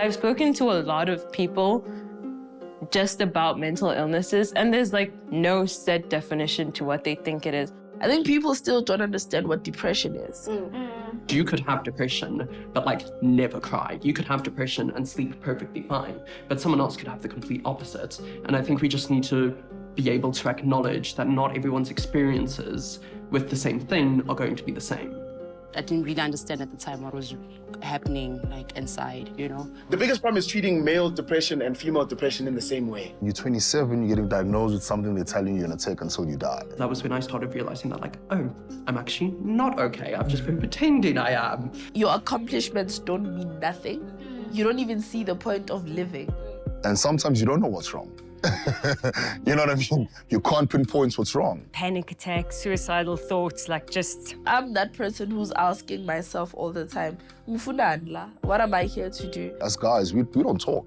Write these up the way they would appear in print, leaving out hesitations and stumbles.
I've spoken to a lot of people just about mental illnesses, and there's like no set definition to what they think it is. I think people still don't understand what depression is. You could have depression, but like never cry. You could have depression and sleep perfectly fine, but someone else could have the complete opposite. And I think we just need to be able to acknowledge that not everyone's experiences with the same thing are going to be the same. I didn't really understand at the time what was happening like inside, you know? The biggest problem is treating male depression and female depression in the same way. You're 27, you're getting diagnosed with something they're telling you you're gonna take until you die. That was when I started realizing that like, oh, I'm actually not okay. I've just been pretending I am. Your accomplishments don't mean nothing. You don't even see the point of living. And sometimes you don't know what's wrong. You know what I mean? You can't pinpoint what's wrong. Panic attacks, suicidal thoughts, like just... I'm that person who's asking myself all the time, what am I here to do? As guys, we don't talk.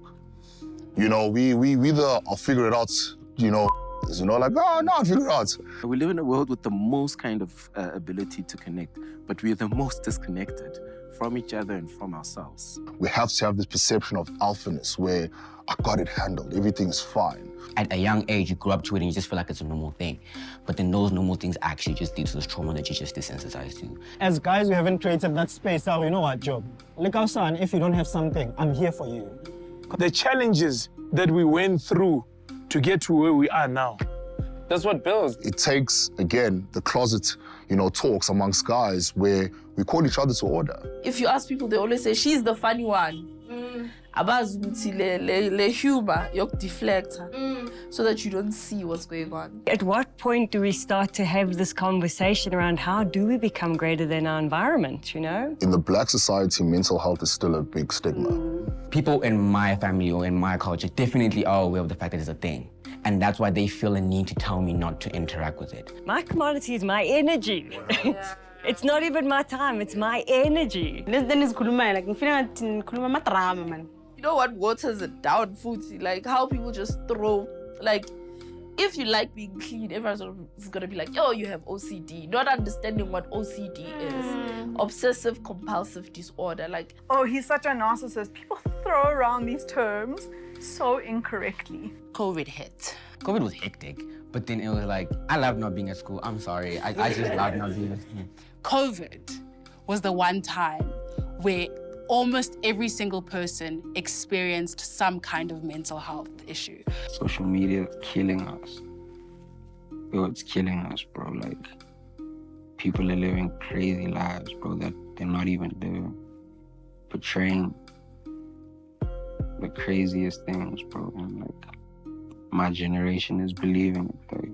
You know, we either I'll figure it out, like, oh, no, I'll figure it out. We live in a world with the most kind of ability to connect, but we're the most disconnected from each other and from ourselves. We have to have this perception of alphaness where I got it handled, everything is fine. At a young age, you grew up to it and you just feel like it's a normal thing. But then those normal things actually just lead to this trauma that you're just desensitized to. As guys, we haven't created that space. You know what, Job? Look out, son, if you don't have something, I'm here for you. The challenges that we went through to get to where we are now, that's what builds. It takes, again, the closet, talks amongst guys where we call each other to order. If you ask people, they always say, she's the funny one. Le humor, yok deflect so that you don't see what's going on. At what point do we start to have this conversation around how do we become greater than our environment, In the Black society, mental health is still a big stigma. People in my family or in my culture definitely are aware of the fact that it's a thing. And that's why they feel a need to tell me not to interact with it. My commodity is my energy. It's not even my time, it's my energy. You know what waters it down, Futi? Like how people just throw, like, if you like being clean, everyone's gonna be like, oh, you have OCD. Not understanding what OCD is. Obsessive compulsive disorder, like. Oh, he's such a narcissist. People throw around these terms so incorrectly. COVID hit. COVID was hectic, but then it was like, I love not being at school. I'm sorry, I just love not being at school. COVID was the one time where almost every single person experienced some kind of mental health issue. Social media is killing us. Yo, it's killing us, bro. Like, people are living crazy lives, bro, that they're not even doing. Portraying the craziest things, bro. And like, my generation is believing it, though.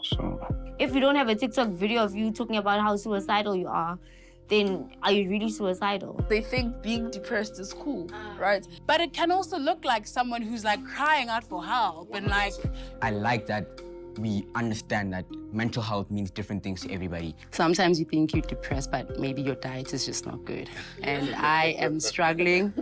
So. If you don't have a TikTok video of you talking about how suicidal you are, then are you really suicidal? They think being depressed is cool, right? But it can also look like someone who's like crying out for help and like... I like that we understand that mental health means different things to everybody. Sometimes you think you're depressed, but maybe your diet is just not good. And I am struggling.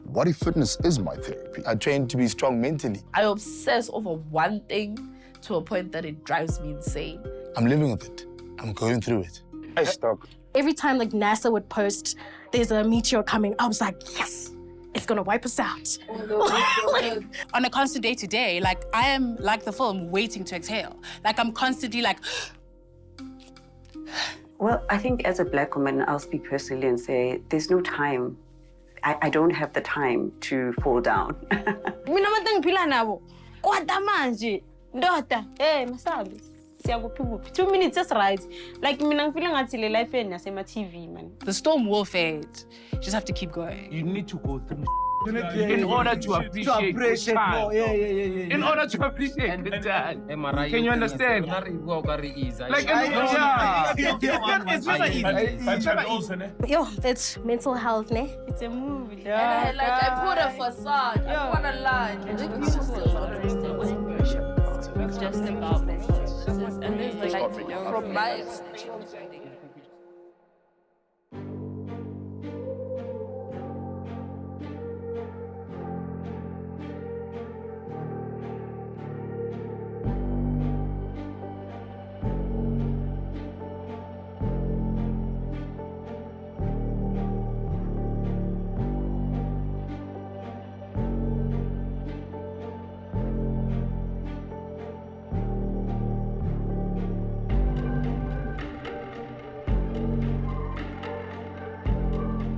Body fitness is my therapy. I train to be strong mentally. I obsess over one thing to a point that it drives me insane. I'm living with it. I'm going through it. I stuck. Every time like NASA would post, there's a meteor coming, I was like, yes, it's gonna wipe us out. Like, on a constant day-to-day, like I am like the film, waiting to exhale. Like I'm constantly like... Well, I think as a Black woman, I'll speak personally and say, there's no time. I don't have the time to fall down. Mina matangipila nabo. Kwata manje. Ndoda, masabi. 2 minutes is right. Like mina ngifila ngathi le life yasema TV, man. The storm will fade. You just have to keep going. You need to go through in order to appreciate the time. In order to appreciate the time. Can you understand? Like, it's never easy. Yo, that's mental health, ne? It's a movie. Yeah. And I put a facade. I want to lie. People still don't understand what's depression. It's just about mental health. And there's like from my experience.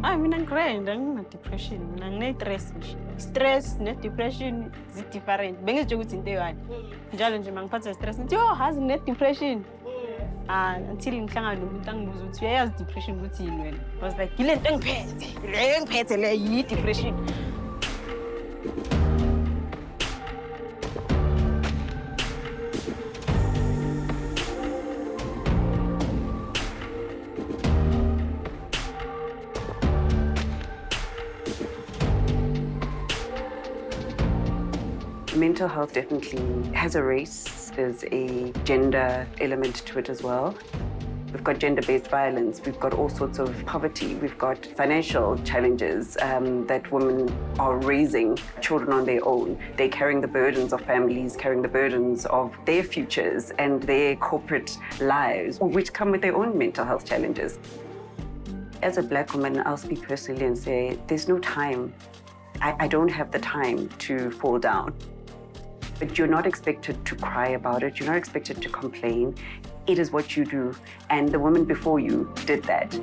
I mean, I'm grand, I'm not depression, I'm not stress. Stress, not depression, is different. Bengi joguthi into eyi-one. Njalo nje mangiphatha stress, ngithi yo, hazi net depression. Until ngihlangana nomuntu angibuza ukuthi uyayazi depression ukuthi yini wena. I was like, yile nto engiphethe le yi-depression. Mental health definitely has a race, there's a gender element to it as well. We've got gender-based violence, we've got all sorts of poverty, we've got financial challenges that women are raising children on their own. They're carrying the burdens of families, carrying the burdens of their futures and their corporate lives, which come with their own mental health challenges. As a Black woman, I'll speak personally and say, there's no time. I don't have the time to fall down. But you're not expected to cry about it. You're not expected to complain. It is what you do. And the women before you did that.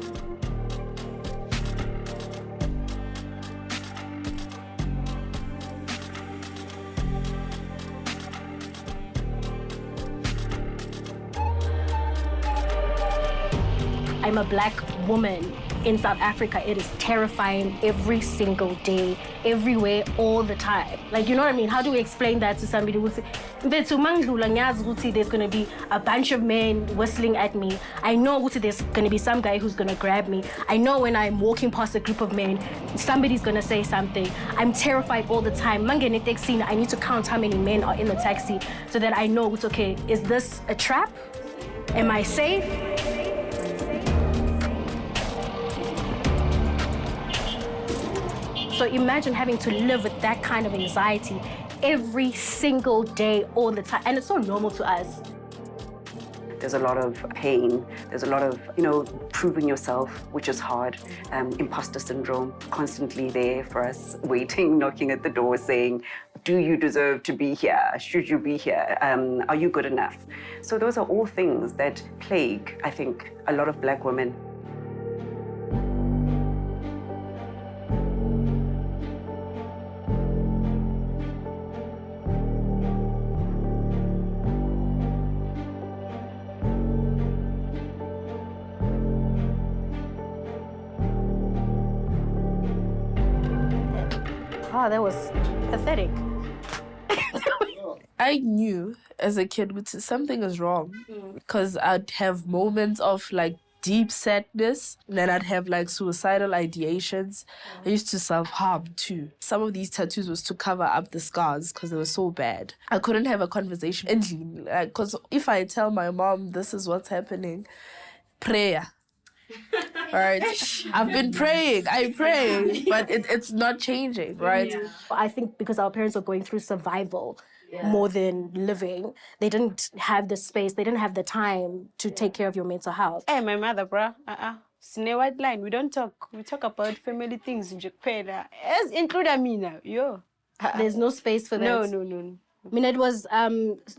I'm a Black woman in South Africa. It is terrifying every single day, everywhere, all the time. Like, you know what I mean? How do we explain that to somebody who say, there's going to be a bunch of men whistling at me. I know there's going to be some guy who's going to grab me. I know when I'm walking past a group of men, somebody's going to say something. I'm terrified all the time. I need to count how many men are in the taxi so that I know, okay, is this a trap? Am I safe? So imagine having to live with that kind of anxiety every single day, all the time. And it's so normal to us. There's a lot of pain. There's a lot of, proving yourself, which is hard. Imposter syndrome, constantly there for us, waiting, knocking at the door, saying, do you deserve to be here? Should you be here? Are you good enough? So those are all things that plague, I think, a lot of Black women. Oh, that was pathetic. I knew as a kid that something is wrong because I'd have moments of like deep sadness, and then I'd have like suicidal ideations. I used to self-harm too. Some of these tattoos was to cover up the scars because they were so bad. I couldn't have a conversation endly, because if I tell my mom this is what's happening, prayer. Right? I've been praying, I pray, but it's not changing, right? Yeah. I think because our parents were going through survival more than living, they didn't have the space, they didn't have the time to take care of your mental health. Hey, my mother, bruh. Sine white line, we don't talk. We talk about family things in Japan. As include me now, yo. There's no space for that. No. I mean, it was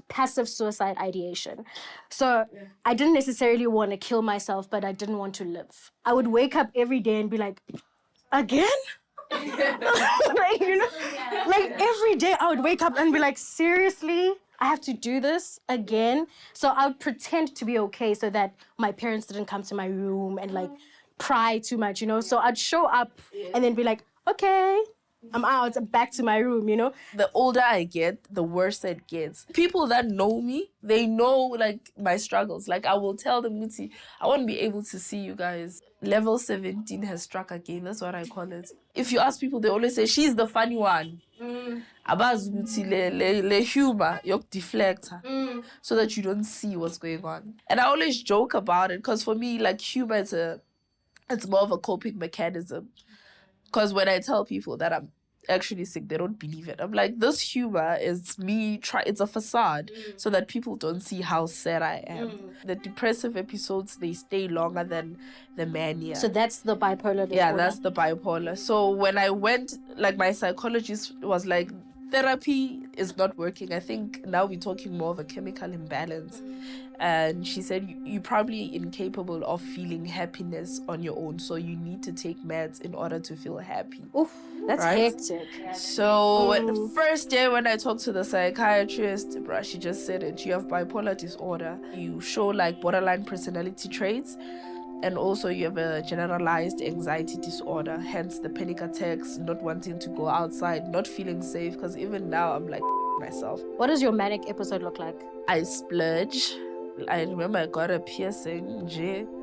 passive suicide ideation. So I didn't necessarily want to kill myself, but I didn't want to live. I would wake up every day and be like, again? Like, like every day I would wake up and be like, seriously? I have to do this again? So I would pretend to be okay so that my parents didn't come to my room and like pry too much, So I'd show up and then be like, okay, I'm out, I'm back to my room, The older I get, the worse it gets. People that know me, they know like my struggles. Like I will tell them, Muti, I won't be able to see you guys. Level 17 has struck again. That's what I call it. If you ask people, they always say, she's the funny one. Abaz Muti le humor, yok deflect her, so that you don't see what's going on. And I always joke about it because for me, like humor it's more of a coping mechanism. Because when I tell people that I'm actually sick, they don't believe it. I'm like, this humor is me it's a facade so that people don't see how sad I am. The depressive episodes, they stay longer than the mania. So that's the bipolar disorder? Yeah, that's the bipolar. So when I went, like my psychologist was like, Therapy is not working. I think now we're talking more of a chemical imbalance. And she said, you're probably incapable of feeling happiness on your own. So you need to take meds in order to feel happy. Oof, that's hectic. So the first day when I talked to the psychiatrist, bruh, she just said it. You have bipolar disorder. You show like borderline personality traits. And also you have a generalized anxiety disorder, hence the panic attacks, not wanting to go outside, not feeling safe. Because even now I'm like myself. What does your manic episode look like? I splurge. I remember I got a piercing.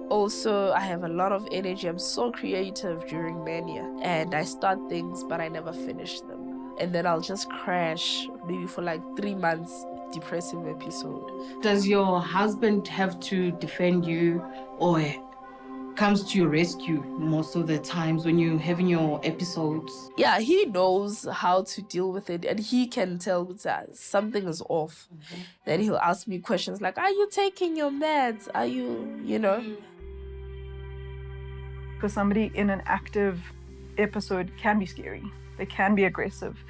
Also, I have a lot of energy. I'm so creative during mania. And I start things, but I never finish them. And then I'll just crash, maybe for like 3 months. Depressive episode. Does your husband have to defend you or comes to your rescue most of the times when you're having your episodes? Yeah, he knows how to deal with it, and he can tell that something is off. Then he'll ask me questions like, are you taking your meds? Are you, you know? Because somebody in an active episode can be scary. They can be aggressive,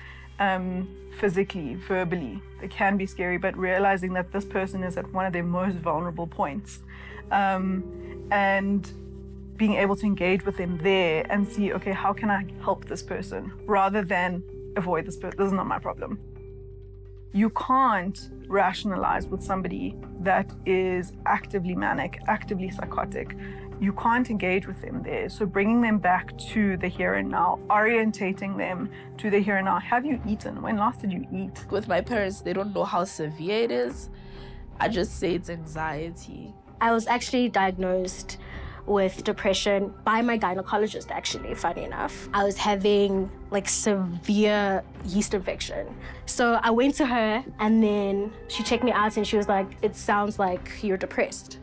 physically, verbally. They can be scary, but realizing that this person is at one of their most vulnerable points, and being able to engage with them there and see, okay, how can I help this person rather than avoid this person? This is not my problem. You can't rationalize with somebody that is actively manic, actively psychotic. You can't engage with them there. So bringing them back to the here and now, orientating them to the here and now. Have you eaten? When last did you eat? With my parents, they don't know how severe it is. I just say it's anxiety. I was actually diagnosed with depression by my gynecologist, actually, funny enough. I was having like severe yeast infection. So I went to her and then she checked me out and she was like, it sounds like you're depressed.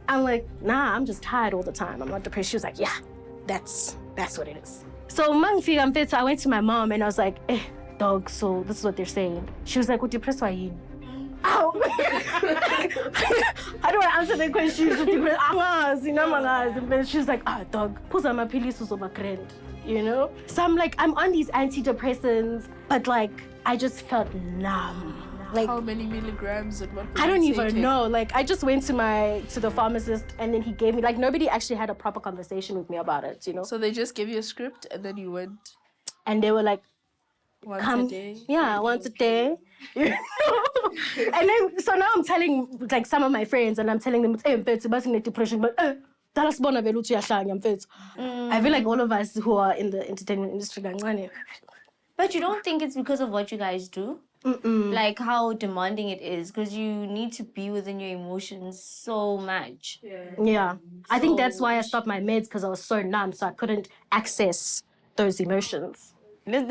I'm like, nah, I'm just tired all the time. I'm not depressed. She was like, yeah, that's what it is. So I went to my mom and I was like, dog, so this is what they're saying. She was like, what depressed are you? Ow! I don't want to answer the question. She was like, dog, pusa mapilisi uzobakrend, you know? So I'm like, I'm on these antidepressants, but like, I just felt numb. Like, how many milligrams and what? I don't even know. Like, I just went to the pharmacist and then he gave me, like, nobody actually had a proper conversation with me about it, you know? So they just gave you a script and then you went? And they were like, once a day? Yeah, once a day. And then, so now I'm telling like some of my friends and I'm telling them, hey, I'm depression, but I feel like all of us who are in the entertainment industry. But you don't think it's because of what you guys do? Like how demanding it is, because you need to be within your emotions so much. Yeah. I think that's why I stopped my meds, because I was so numb, so I couldn't access those emotions. Like, to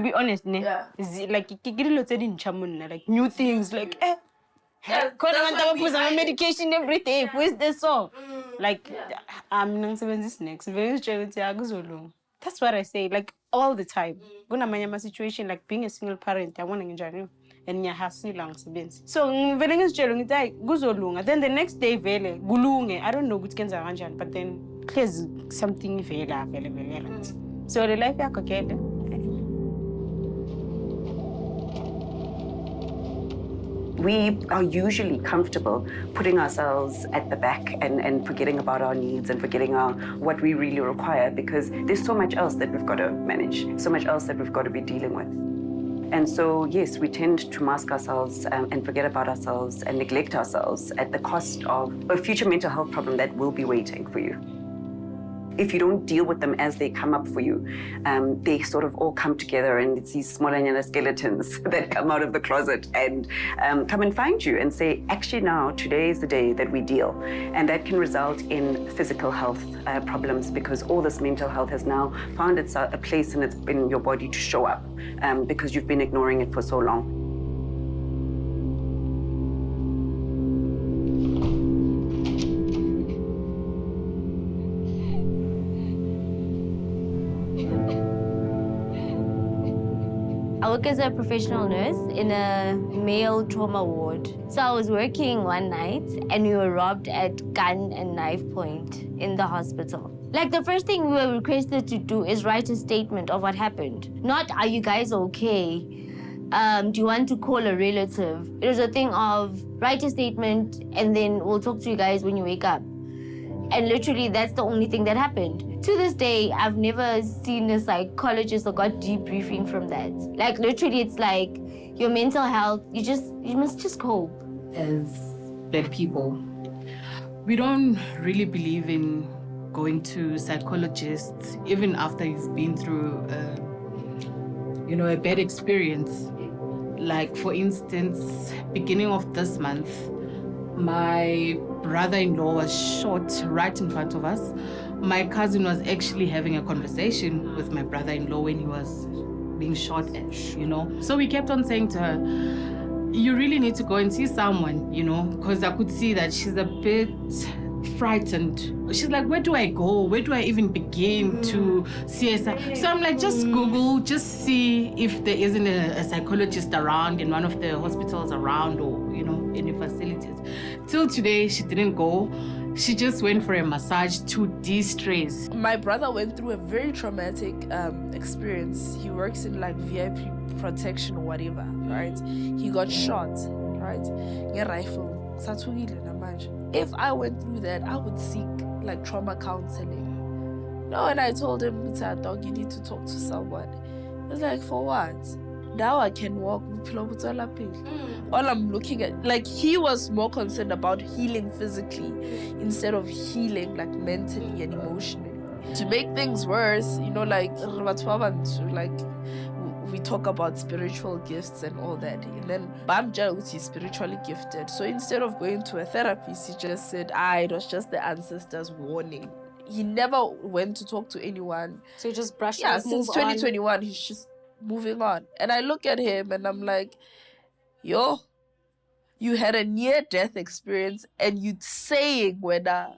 be honest, like new things, like medication every day. Where's this so? Like, that's what I say, like all the time. My situation, like being a single parent, I want to enjoy you. And your house lang sabenzi. So ngivele ngizitshela ngithi hayi kuzolunga. Then the next day vele kulunge. I don't know ukuthi kenza kanjani, but then there's something vele. So the life yakho kele. We are usually comfortable putting ourselves at the back and forgetting about our needs and forgetting what we really require, because there's so much else that we've got to manage, so much else that we've got to be dealing with. And so, yes, we tend to mask ourselves and forget about ourselves and neglect ourselves at the cost of a future mental health problem that will be waiting for you. If you don't deal with them as they come up for you, they sort of all come together, and it's these small skeletons that come out of the closet and come and find you and say, actually now, today is the day that we deal. And that can result in physical health problems, because all this mental health has now found itself a place in your body to show up because you've been ignoring it for so long. I work as a professional nurse in a male trauma ward. So I was working one night and we were robbed at gun and knife point in the hospital. Like, the first thing we were requested to do is write a statement of what happened. Not, are you guys okay? Do you want to call a relative? It was a thing of write a statement and then we'll talk to you guys when you wake up. And literally, that's the only thing that happened. To this day, I've never seen a psychologist or got debriefing from that. Like, literally, it's like your mental health, you must just cope. As black people, we don't really believe in going to psychologists, even after you've been through, a bad experience. Like, for instance, beginning of this month, my brother-in-law was shot right in front of us. My cousin was actually having a conversation with my brother-in-law when he was being shot at, So we kept on saying to her, you really need to go and see someone, because I could see that she's a bit frightened. She's like, where do I go? Where do I even begin to see a... So I'm like, just Google, just see if there isn't a psychologist around in one of the hospitals around or, any facilities. Till today, she didn't go. She just went for a massage to de-stress. My brother went through a very traumatic experience. He works in VIP protection or whatever, right? He got shot, right? A rifle. If I went through that, I would seek trauma counseling. No, and I told him, dog, you need to talk to someone. It's like, for what? Now I can walk. All I'm looking at, he was more concerned about healing physically instead of healing mentally and emotionally. To make things worse, we talk about spiritual gifts and all that. And then Bamja is spiritually gifted. So instead of going to a therapist, he just said, it was just the ancestors' warning. He never went to talk to anyone. So he just brushed it off, since 2021, he's just moving on. And I look at him and I'm like, yo, you had a near-death experience and you're saying whether,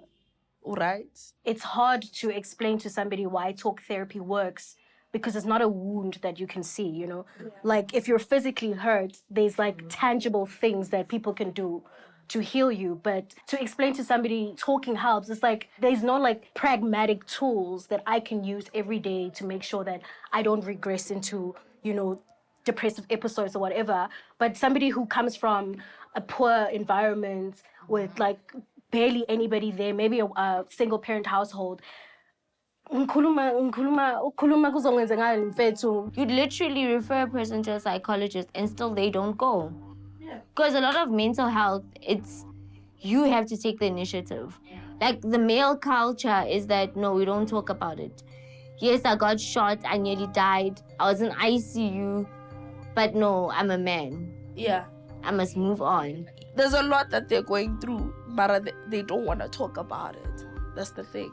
right? It's hard to explain to somebody why talk therapy works because it's not a wound that you can see, Yeah. Like, if you're physically hurt, there's tangible things that people can do to heal you. But to explain to somebody talking helps, it's there's no pragmatic tools that I can use every day to make sure that I don't regress into, depressive episodes or whatever. But somebody who comes from a poor environment with barely anybody there, maybe a single parent household, You'd literally refer a person to a psychologist and still they don't go. Because a lot of mental health, it's you have to take the initiative. The male culture is that, no, we don't talk about it. Yes, I got shot, I nearly died, I was in ICU, but no, I'm a man. Yeah. I must move on. There's a lot that they're going through, but they don't want to talk about it. That's the thing.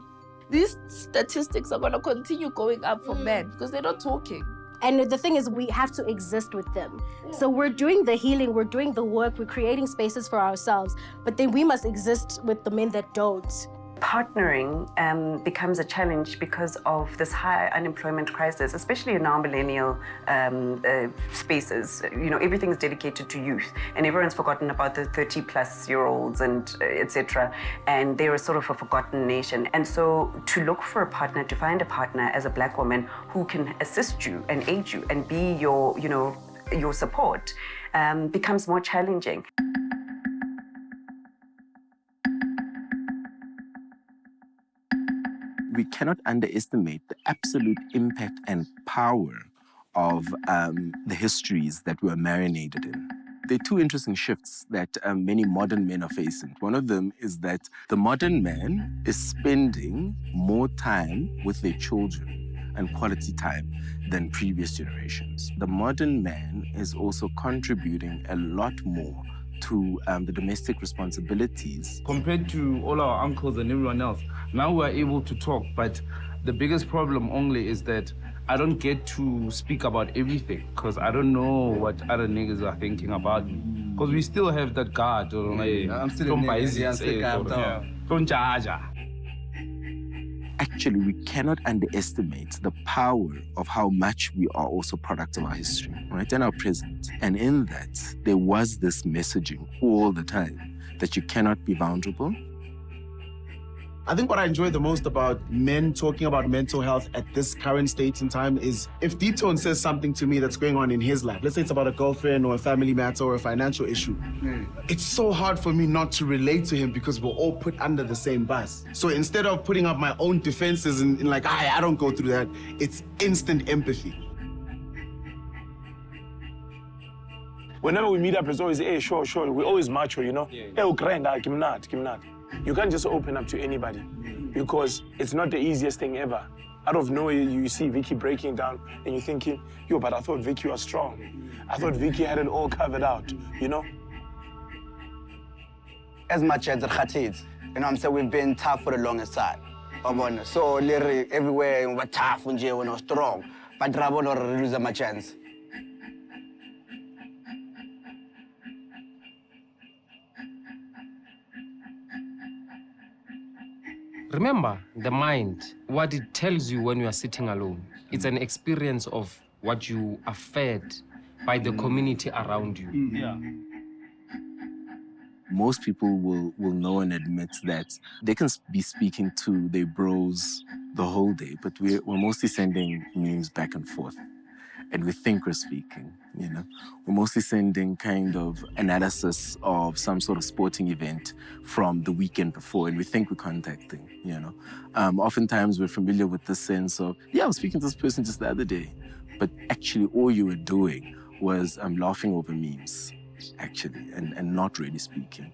These statistics are going to continue going up for men because they're not talking. And the thing is, we have to exist with them. So we're doing the healing, we're doing the work, we're creating spaces for ourselves, but then we must exist with the men that don't. Partnering becomes a challenge because of this high unemployment crisis, especially in our millennial spaces. Everything is dedicated to youth, and everyone's forgotten about the 30-plus-year-olds and etc. And they're a sort of a forgotten nation. And so to look for a partner, to find a partner as a Black woman who can assist you and aid you and be your support becomes more challenging. We cannot underestimate the absolute impact and power of the histories that we are marinated in. There are two interesting shifts that many modern men are facing. One of them is that the modern man is spending more time with their children and quality time than previous generations. The modern man is also contributing a lot more to the domestic responsibilities. Compared to all our uncles and everyone else, now we're able to talk, but the biggest problem only is that I don't get to speak about everything because I don't know what other niggas are thinking about me. Because we still have that guard. I'm still a nigga. Don't judge. actually we cannot underestimate the power of how much we are also products of our history, right, and our present. And in that, there was this messaging all the time that you cannot be vulnerable. I think what I enjoy the most about men talking about mental health at this current state in time is if D-Tone says something to me that's going on in his life, let's say it's about a girlfriend or a family matter or a financial issue, it's so hard for me not to relate to him because we're all put under the same bus. So instead of putting up my own defenses and like, I don't go through that, it's instant empathy. Whenever we meet up, it's always, hey, sure. We're always macho, you know? Hey, grind, kim not. You can't just open up to anybody because it's not the easiest thing ever. Out of nowhere, you see Vicky breaking down and you're thinking, yo, but I thought Vicky was strong. I thought Vicky had it all covered out, you know? As much as you know what I'm saying, we've been tough for the longest time. So everywhere we're tough and we're strong. But Rabon lose my chance. Remember, the mind, what it tells you when you are sitting alone, it's an experience of what you are fed by the community around you. Yeah. Most people will know and admit that they can be speaking to their bros the whole day, but we're mostly sending memes back and forth. And we think we're speaking, you know? We're mostly sending kind of analysis of some sort of sporting event from the weekend before, and we think we're contacting, you know? Oftentimes we're familiar with the sense of, yeah, I was speaking to this person just the other day, but actually all you were doing was laughing over memes, actually, and not really speaking.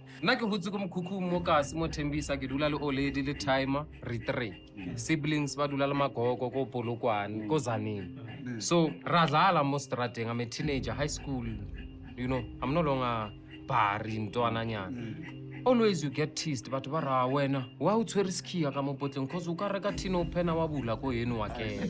Siblings badula le magogo ko polokwane ko Zanini. So radlala mo strateng, I'm a teenager, high school, you know, I'm no longer bari ntwananyana. Always you get teased, but bara wena wa o tshwere skia ka mo potleng cause o ka reka tino pena wa bula ko yeno wa kena.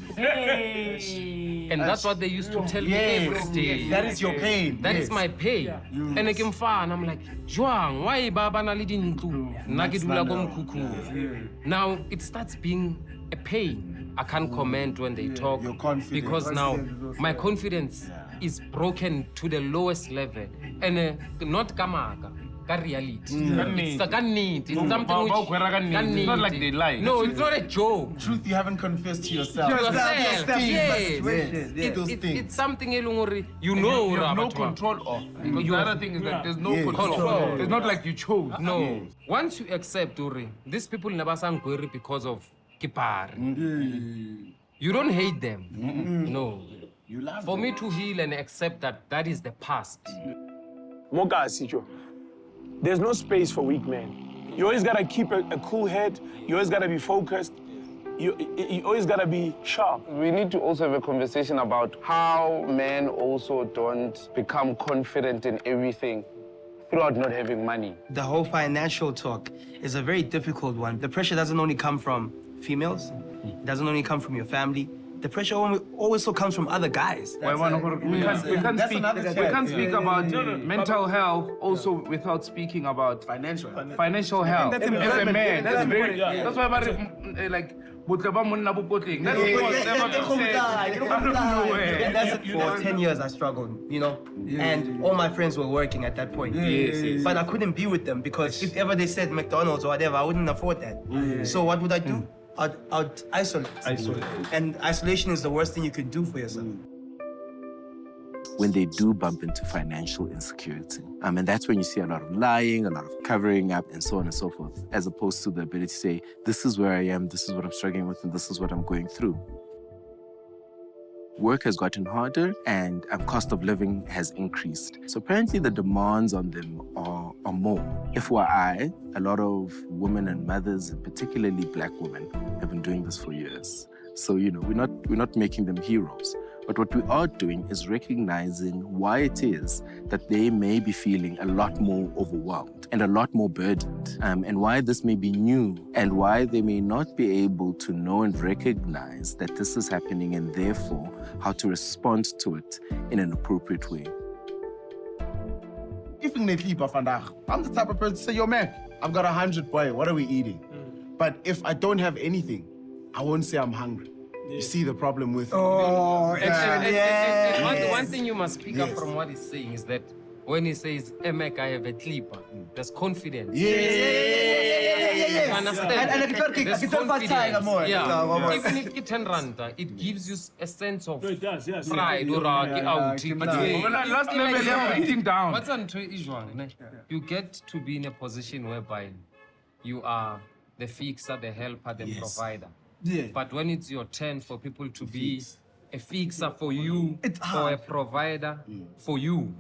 And that's what they used to tell me every day. That is your pain. That is my pain. And I came far and I'm like, Joang, why baba na le dintlu? Nna ke dula ko mkhukhu. Now it starts being a pain. I can't comment when they talk because now my confidence is broken to the lowest level. And not kamaka. Reality. It's something which it's not like they lie. No, it's not a joke. Truth you haven't confessed to yourself. It's something you know. You have no control of. Because the other thing is that there's no control. It's not like you chose. No. Once you accept, these people never sang because of kipar. You don't hate them. No. For me to heal and accept that is the past. Moka Asicho. There's no space for weak men. You always gotta keep a cool head. You always gotta be focused. You always gotta be sharp. We need to also have a conversation about how men also don't become confident in everything throughout not having money. The whole financial talk is a very difficult one. The pressure doesn't only come from females. It doesn't only come from your family. The pressure also comes from other guys. We can't speak about mental health also without speaking about financial health. As a man, that's very. That's why like. For 10 years I struggled, you know, and all my friends were working at that point. But I couldn't be with them because if ever they said McDonald's or whatever, I wouldn't afford that. So what would I do? I'd isolate. And isolation is the worst thing you could do for yourself. When they do bump into financial insecurity. And that's when you see a lot of lying, a lot of covering up, and so on and so forth, as opposed to the ability to say, this is where I am, this is what I'm struggling with, and this is what I'm going through. Work has gotten harder and cost of living has increased. So apparently the demands on them are more. FYI, a lot of women and mothers, and particularly Black women, have been doing this for years. So, you know, we're not making them heroes. But what we are doing is recognizing why it is that they may be feeling a lot more overwhelmed and a lot more burdened, and why this may be new, and why they may not be able to know and recognize that this is happening, and therefore how to respond to it in an appropriate way. I'm the type of person to say, yo man, I've got 100 boy, what are we eating? But if I don't have anything, I won't say I'm hungry. You see the problem with One thing you must pick up from what he's saying is that when he says, Emek, I have a clipper, there's confidence. Yeah. You understand? And There's confidence. Yeah. Even if it's 10 rand, it gives you a sense of pride. Last level, you're beating down. What's on you get to be in a position whereby you are the fixer, the helper, the provider. Yeah. But when it's your turn for people to be a fixer for you, or a provider for you,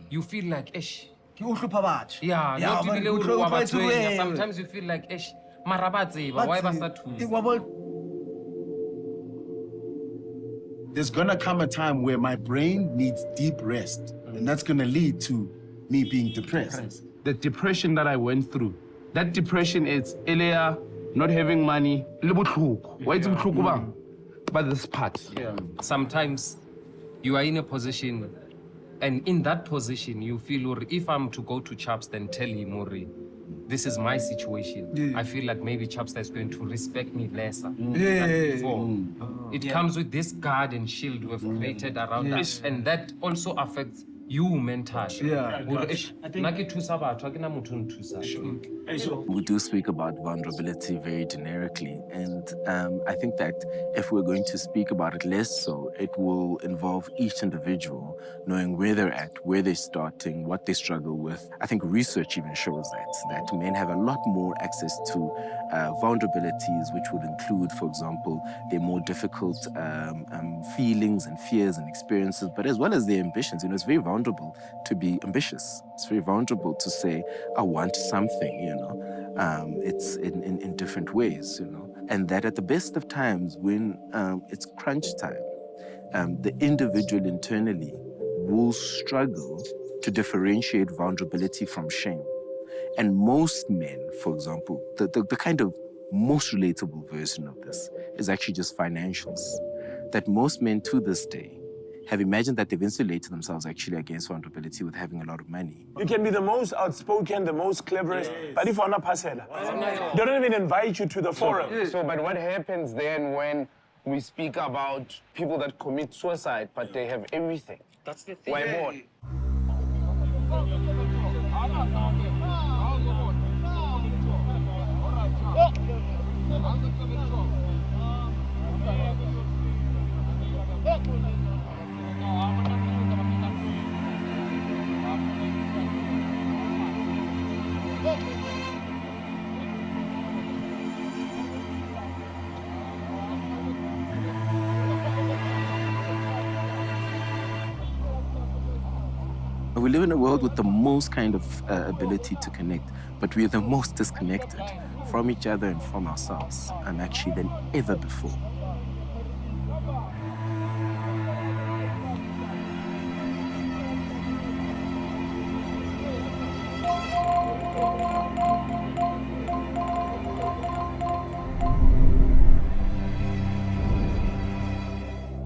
you feel like, esh. Yeah, not even sometimes you feel like, esh, marabatse, why there's gonna come a time where my brain needs deep rest, and that's gonna lead to me being depressed. The depression that I went through, that depression is earlier, not having money, why is it but this part. Yeah. Sometimes you are in a position, and in that position, you feel, if I'm to go to Chapster and tell him, this is my situation, I feel like maybe Chapster is going to respect me lesser than before. It comes with this guard and shield we've created around us, and that also affects you mentally. We do speak about vulnerability very generically, and I think that if we're going to speak about it less so, it will involve each individual knowing where they're at, where they're starting, what they struggle with. I think research even shows that men have a lot more access to vulnerabilities, which would include, for example, their more difficult feelings and fears and experiences, but as well as their ambitions. You know, it's very vulnerable to be ambitious. It's very vulnerable to say, I want something, you know. It's in different ways, you know. And that at the best of times, when it's crunch time, the individual internally will struggle to differentiate vulnerability from shame. And most men, for example, the kind of most relatable version of this is actually just financials. That most men to this day have imagined that they've insulated themselves actually against vulnerability with having a lot of money. You can be the most outspoken, the most cleverest, but if you're not passela, they don't even invite you to the forum. But what happens then when we speak about people that commit suicide, but they have everything? That's the thing. Why more? We live in a world with the most kind of ability to connect, but we are the most disconnected from each other and from ourselves, actually than ever before.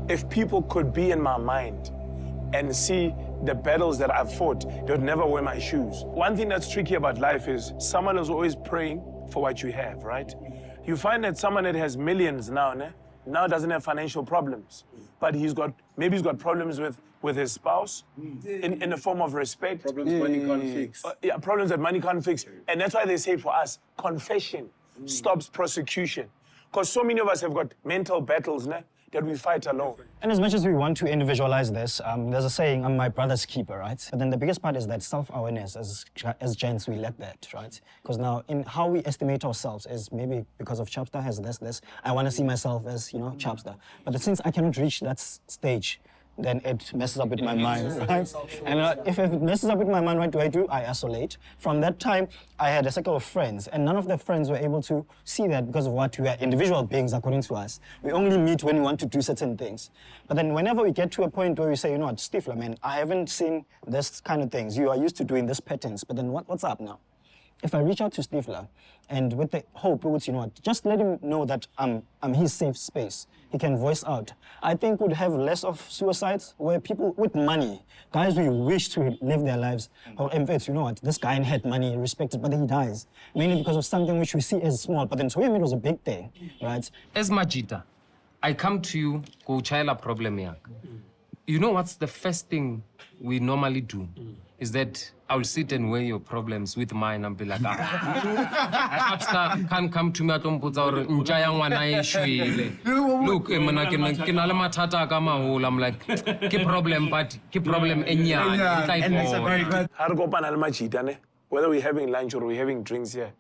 If people could be in my mind and see the battles that I've fought, they would never wear my shoes. One thing that's tricky about life is someone is always praying for what you have, right? You find that someone that has millions now doesn't have financial problems, but maybe he's got problems with his spouse in the form of respect. Problems money can't fix. Problems that money can't fix. And that's why they say for us, confession stops prosecution. Because so many of us have got mental battles that we fight alone. And as much as we want to individualize this, there's a saying, I'm my brother's keeper, right? But then the biggest part is that self-awareness. As gents, we lack that, right? Because now in how we estimate ourselves is maybe because of Chapster has this, I want to see myself as, Chapster. But since I cannot reach that stage, then it messes up with my mind, right? And if it messes up with my mind, what do? I isolate. From that time, I had a circle of friends, and none of the friends were able to see that because of what we are individual beings, according to us. We only meet when we want to do certain things. But then whenever we get to a point where we say, Stifler, man, I haven't seen this kind of things. You are used to doing this patterns, but then what's up now? if I reach out to Stifler and with the hope, you know what, just let him know that I'm his safe space. He can voice out. I think we'd have less of suicides where people with money, guys who wish to live their lives, or in fact, you know what, this guy had money, respected, but then he dies. Mainly because of something which we see as small, but then to him it was a big thing, right? As Majita, I come to you, go child problem here. You know what's the first thing we normally do? Is that I'll sit and weigh your problems with mine and be like, can't come to me at look, I'm like, ke problem, but ke problem whether we're having lunch or we're having drinks here.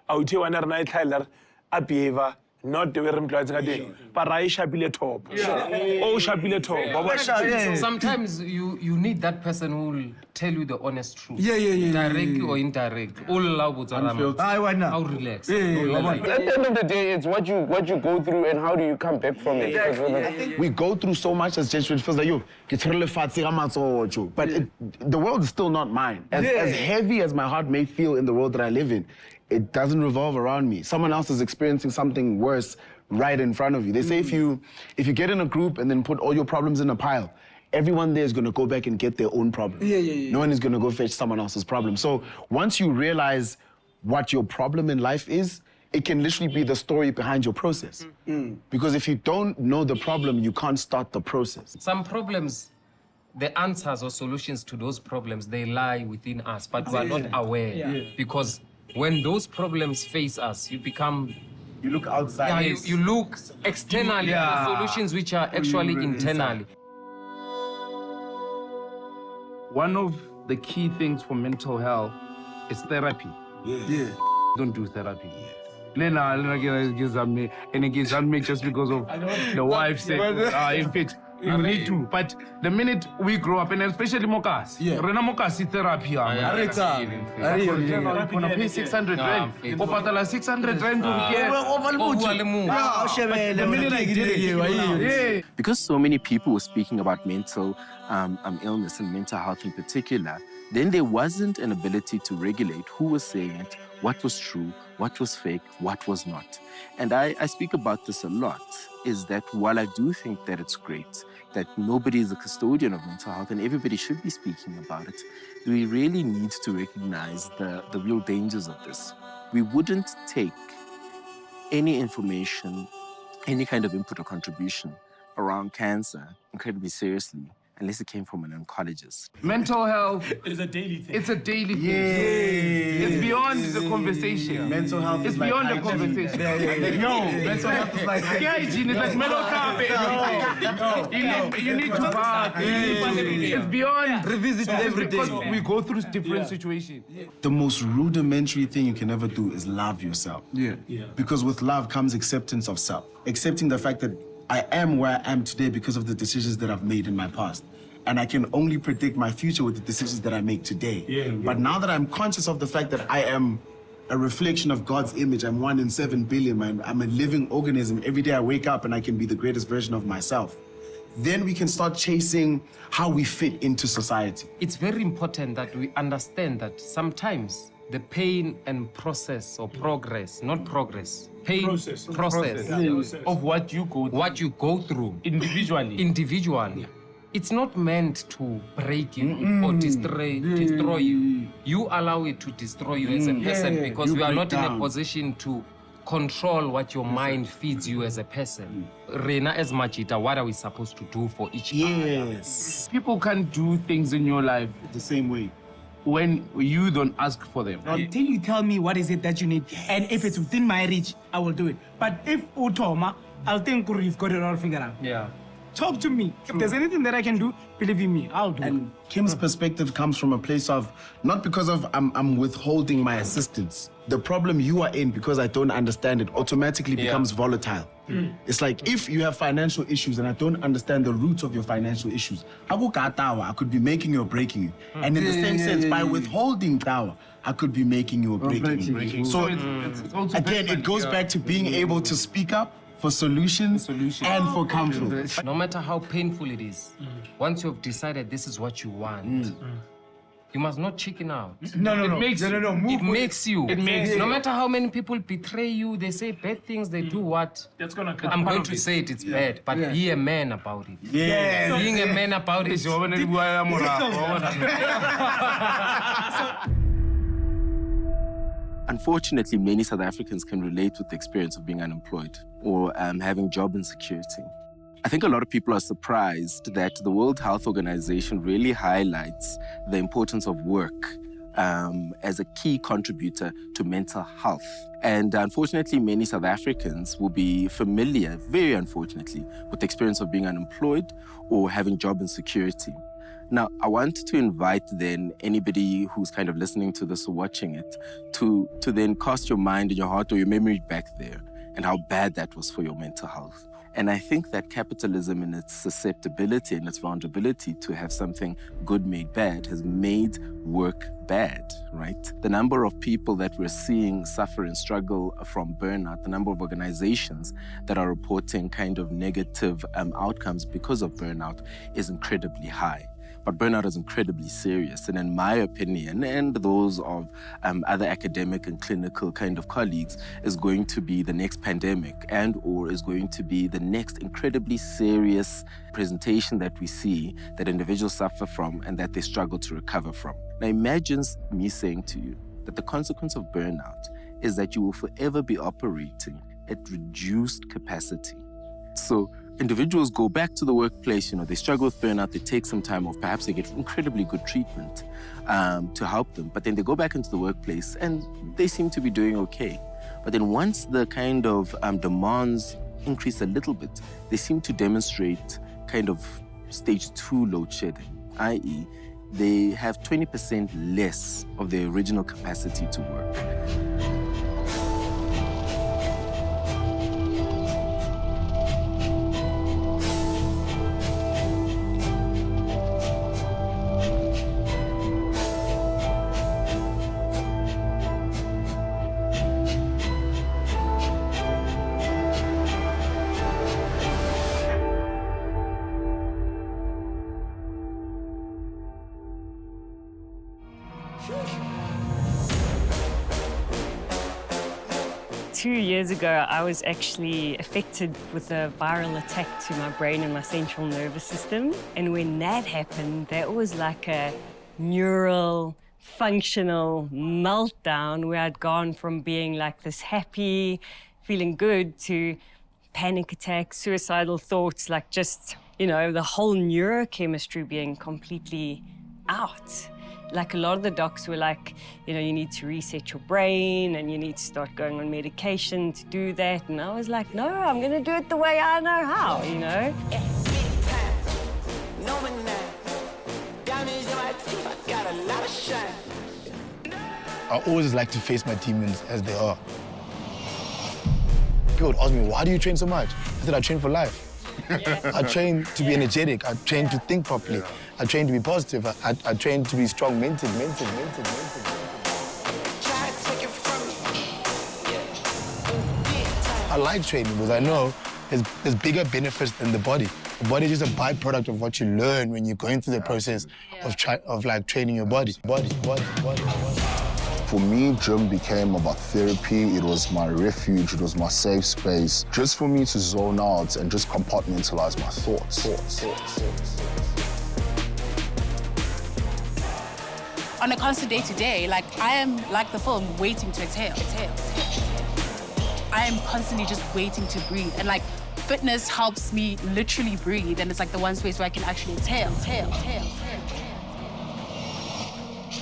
I would tell one another, I behave. Not the way employees are doing, but I shabile top. Oh, shabile top. So sometimes you need that person who will tell you the honest truth. Direct or indirect. All love how relax. At the end of the day, it's what you go through and how do you come back from it. Exactly. We go through so much as Jesuit, it feels like but the world is still not mine. As heavy as my heart may feel in the world that I live in, it doesn't revolve around me. Someone else is experiencing something worse right in front of you. They say if you get in a group and then put all your problems in a pile, everyone there is going to go back and get their own problem. No one is going to go fetch someone else's problem. So once you realize what your problem in life is, it can literally be the story behind your process. Because if you don't know the problem, you can't start the process. Some problems, the answers or solutions to those problems, they lie within us, but we are not aware. Because when those problems face us, you look outside. Yeah, you look externally at the solutions which are actually internally. One of the key things for mental health is therapy. Don't do therapy. Lena gives me, and it gives me just because of the wife said, in fact, you need to. But the minute we grow up, and especially Mokas, Rena Mokas therapy. You're gonna pay 600 rand. Opatala 600 rand to Because so many people were speaking about mental illness and mental health in particular, then there wasn't an ability to regulate who was saying it, what was true, what was fake, what was not. And I speak about this a lot, is that while I do think that it's great that nobody is a custodian of mental health and everybody should be speaking about it, we really need to recognize the real dangers of this. We wouldn't take any information, any kind of input or contribution around cancer incredibly seriously unless it came from an oncologist. Mental health is a daily thing. It's a daily thing. It's beyond the conversation. Mental health is beyond the conversation. Mental health is like hygiene. It's like mellow You need to bath. It's beyond. Revisit it every day. Because we go through different situations. The most rudimentary thing you can ever do is love yourself. Because with love comes acceptance of self. Accepting the fact that I am where I am today because of the decisions that I've made in my past. And I can only predict my future with the decisions that I make today. But now that I'm conscious of the fact that I am a reflection of God's image, I'm 1 in 7 billion, I'm a living organism. Every day I wake up and I can be the greatest version of myself. Then we can start chasing how we fit into society. It's very important that we understand that sometimes the pain and process or progress, not progress, pain process of what you go through individually. It's not meant to break you or destroy you. You allow it to destroy you as a person because we are not in a position to control what your mind feeds you as a person. Rena as Machita, what are we supposed to do for each other? People can't do things in your life the same way when you don't ask for them. Until you tell me what is it that you need, and if it's within my reach, I will do it. But if Utoma, I'll think you've got it all figured out. Talk to me. If there's anything that I can do, believe in me, I'll do it. And Kim's perspective comes from a place of, not because of I'm withholding my assistance. The problem you are in, because I don't understand it, automatically becomes volatile. It's like if you have financial issues and I don't understand the roots of your financial issues, I could be making you or breaking you. And in the same sense, by withholding power, I could be making you or breaking you. So again, it goes back to being able to speak up for solutions and for comfort. No matter how painful it is, once you have decided this is what you want, You must not chicken out. No. It makes you. Move It makes you. It makes you. No matter how many people betray you, they say bad things, they do what? That's gonna come. I'm going to say it's bad, but be a man about it. Yes. Being a man about it. Unfortunately, many South Africans can relate with the experience of being unemployed or having job insecurity. I think a lot of people are surprised that the World Health Organization really highlights the importance of work as a key contributor to mental health. And unfortunately, many South Africans will be familiar, very unfortunately, with the experience of being unemployed or having job insecurity. Now, I want to invite then anybody who's kind of listening to this or watching it to then cast your mind and your heart or your memory back there and how bad that was for your mental health. And I think that capitalism in its susceptibility and its vulnerability to have something good made bad has made work bad, right? The number of people that we're seeing suffer and struggle from burnout, the number of organizations that are reporting kind of negative outcomes because of burnout is incredibly high. But burnout is incredibly serious. And in my opinion, and those of other academic and clinical kind of colleagues, is going to be the next pandemic and or is going to be the next incredibly serious presentation that we see that individuals suffer from and that they struggle to recover from. Now imagine me saying to you that the consequence of burnout is that you will forever be operating at reduced capacity. So individuals go back to the workplace, they struggle with burnout, they take some time off, perhaps they get incredibly good treatment to help them, but then they go back into the workplace and they seem to be doing okay. But then once the kind of demands increase a little bit, they seem to demonstrate kind of stage 2 load shedding, i.e. they have 20% less of their original capacity to work. Two years ago, I was actually affected with a viral attack to my brain and my central nervous system. And when that happened, that was like a neural, functional meltdown where I'd gone from being like this happy, feeling good to panic attacks, suicidal thoughts, like just, the whole neurochemistry being completely out. Like a lot of the docs were like, you need to reset your brain and you need to start going on medication to do that. And I was like, no, I'm going to do it the way I know how, I always like to face my demons as they are. People would ask me, why do you train so much? I said, I train for life. I train to be energetic. I train to think properly. I train to be positive. I train to be strong mentally. I like training because I know there's bigger benefits than the body. The body is just a byproduct of what you learn when you're going through the process of training your body. For me, gym became about therapy. It was my refuge. It was my safe space. Just for me to zone out and just compartmentalize my thoughts. On a constant day-to-day, I am like the film, waiting to exhale. I am constantly just waiting to breathe. And fitness helps me literally breathe. And it's the one space where I can actually exhale.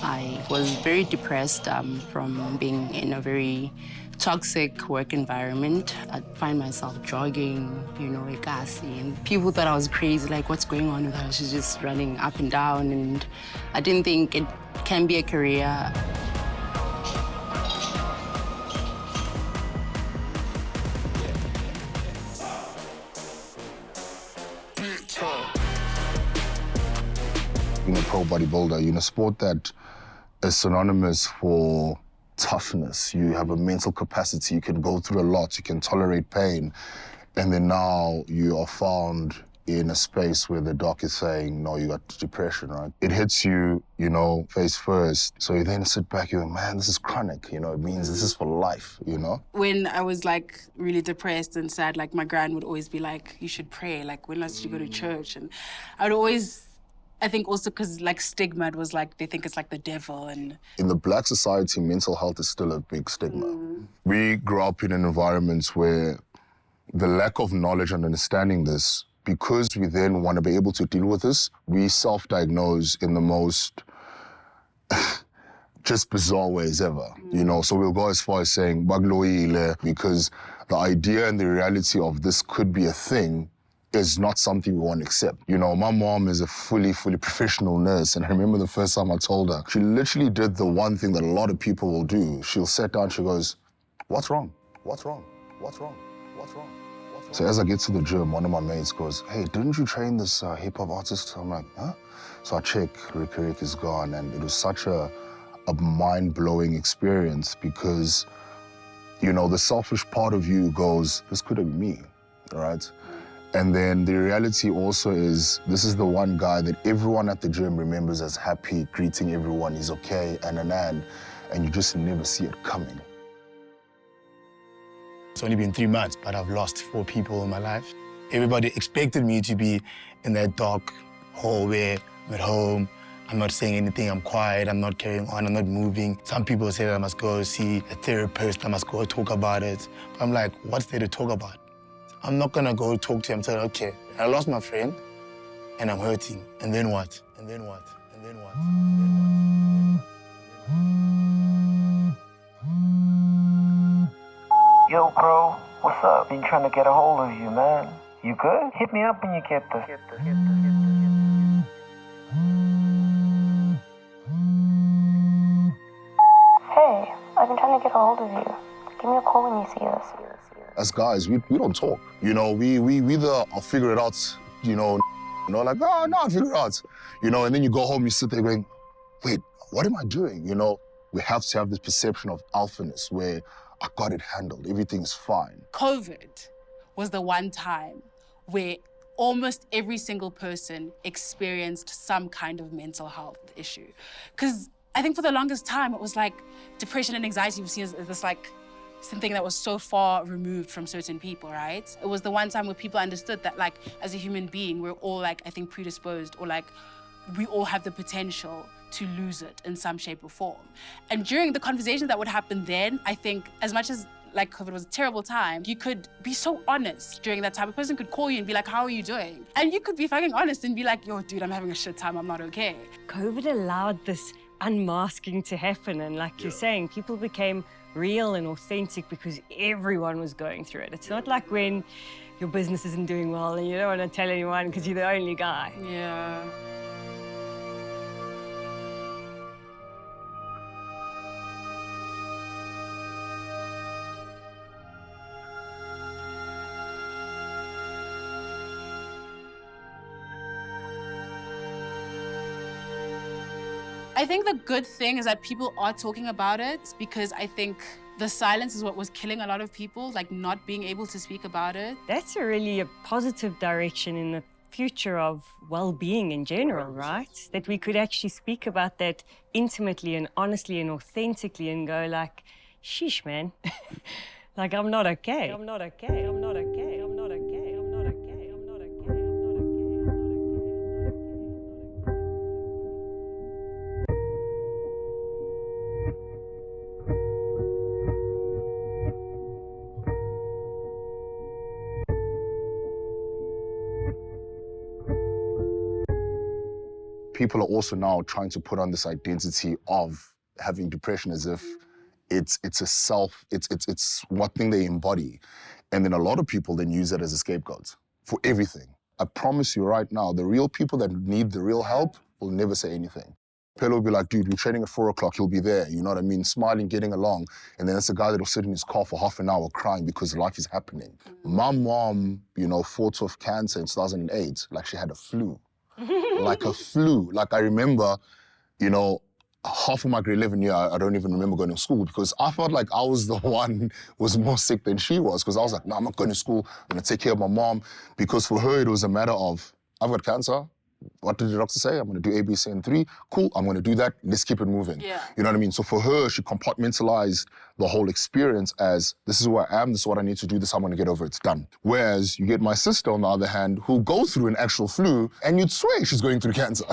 I was very depressed from being in a very toxic work environment. I'd find myself jogging, Ekasi, and people thought I was crazy, what's going on with her? She's just running up and down, and I didn't think it can be a career. Being a pro bodybuilder, sport that is synonymous for toughness. You have a mental capacity, you can go through a lot, you can tolerate pain, and then now you are found in a space where the doc is saying, no, you got depression, right? It hits you, you know, face first. So you then sit back, you go, man, this is chronic, you know, it means this is for life, you know? When I was like really depressed and sad, like my gran would always be like, you should pray, like when last did you go to church? And I would always, I think also because like stigma, it was like, they think it's like the devil and... In the Black society, mental health is still a big stigma. We grew up in an environment where the lack of knowledge and understanding this, because we then want to be able to deal with this, we self-diagnose in the most just bizarre ways ever, you know? So we'll go as far as saying, "Bagloile," because the idea and the reality of this could be a thing is not something we want to accept. You know, my mom is a fully professional nurse, and I remember the first time I told her, she literally did the one thing that a lot of people will do. She'll sit down, she goes, "What's wrong? What's wrong? What's wrong? What's wrong?" So as I get to the gym, one of my mates goes, "Hey, didn't you train this hip-hop artist?" I'm like, "Huh?" So I check, Rick is gone, and it was such a mind-blowing experience because, you know, the selfish part of you goes, this could have been me, right? And then the reality also is, this is the one guy that everyone at the gym remembers as happy, greeting everyone, he's okay, and you just never see it coming. It's only been 3 months, but I've lost 4 people in my life. Everybody expected me to be in that dark hole where I'm at home, I'm not saying anything, I'm quiet, I'm not carrying on, I'm not moving. Some people say that I must go see a therapist, I must go talk about it. But I'm like, what's there to talk about? I'm not gonna go talk to him and say, okay, I lost my friend and I'm hurting. And then what? And then what? And then what? And then what? Yo, bro, what's up? Been trying to get a hold of you, man. You good? Hit me up when you get this. Hey, I've been trying to get a hold of you. Give me a call when you see us. As guys, we don't talk. You know, we either I'll figure it out, you know, like, oh, no, I'll figure it out. You know, and then you go home, you sit there going, wait, what am I doing? You know, we have to have this perception of alphaness where I got it handled, everything's fine. COVID was the one time where almost every single person experienced some kind of mental health issue. Because I think for the longest time, it was like depression and anxiety was seen as this like something that was so far removed from certain people, right? It was the one time where people understood that like, as a human being, we're all like, I think predisposed or like, we all have the potential to lose it in some shape or form. And during the conversations that would happen then, I think as much as like COVID was a terrible time, you could be so honest during that time. A person could call you and be like, how are you doing? And you could be fucking honest and be like, yo, dude, I'm having a shit time, I'm not okay. COVID allowed this unmasking to happen, and like you're saying, people became real and authentic because everyone was going through it. It's not like when your business isn't doing well and you don't want to tell anyone because you're the only guy. Yeah. I think the good thing is that people are talking about it because I think the silence is what was killing a lot of people, like not being able to speak about it. That's really a positive direction in the future of well-being in general, right? That we could actually speak about that intimately and honestly and authentically and go like, sheesh, man, like I'm not okay. I'm not okay, I'm not okay, I'm not okay, I'm not okay, I'm not okay, I'm not okay, I'm not People are also now trying to put on this identity of having depression as if it's a self, it's what thing they embody. And then a lot of people then use that as a scapegoat for everything. I promise you right now, the real people that need the real help will never say anything. Pelo will be like, dude, we're training at 4 o'clock, he'll be there, you know what I mean? Smiling, getting along. And then it's a guy that'll sit in his car for half an hour crying because life is happening. My mom, you know, fought off cancer in 2008, like she had a flu. Like a flu. Like I remember, you know, half of my grade 11 year, I don't even remember going to school because I felt like I was the one who was more sick than she was because I was like, no, I'm not going to school. I'm going to take care of my mom. Because for her, it was a matter of, I've got cancer. What did the doctor say? I'm going to do A, B, C, and 3. Cool, I'm going to do that. Let's keep it moving. Yeah. You know what I mean? So for her, she compartmentalized the whole experience as, this is who I am, this is what I need to do, this is how I'm going to get over it, it's done. Whereas you get my sister, on the other hand, who goes through an actual flu, and you'd swear she's going through cancer.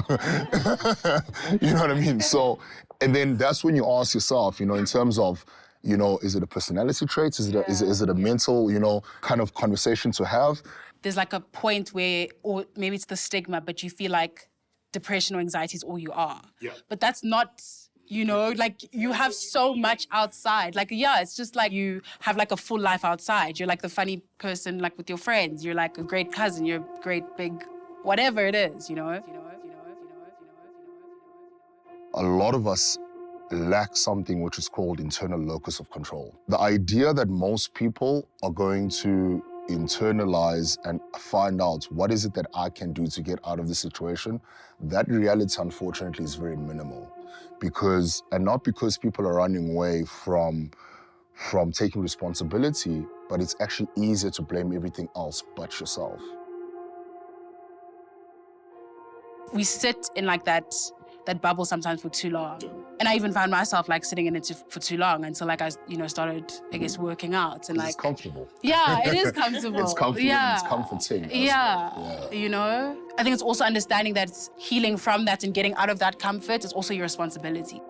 You know what I mean? So, and then that's when you ask yourself, you know, in terms of, you know, is it a personality trait? Is it a mental, you know, kind of conversation to have? There's like a point where, or maybe it's the stigma, but you feel like depression or anxiety is all you are. Yeah. But that's not, you know, like you have so much outside. Like, yeah, it's just like you have like a full life outside. You're like the funny person, like with your friends. You're like a great cousin. You're a great big, whatever it is, you know? A lot of us lack something which is called internal locus of control. The idea that most people are going to internalize and find out what is it that I can do to get out of this situation, that reality, unfortunately, is very minimal. Because, and not because people are running away from taking responsibility, but it's actually easier to blame everything else but yourself. We sit in like that bubble sometimes for too long. And I even found myself like sitting in it for too long until like I, you know, started, I guess, working out and like. It's comfortable. Yeah, it is comfortable. It's comfortable. Yeah. It's comforting. Yeah. You know? I think it's also understanding that healing from that and getting out of that comfort is also your responsibility.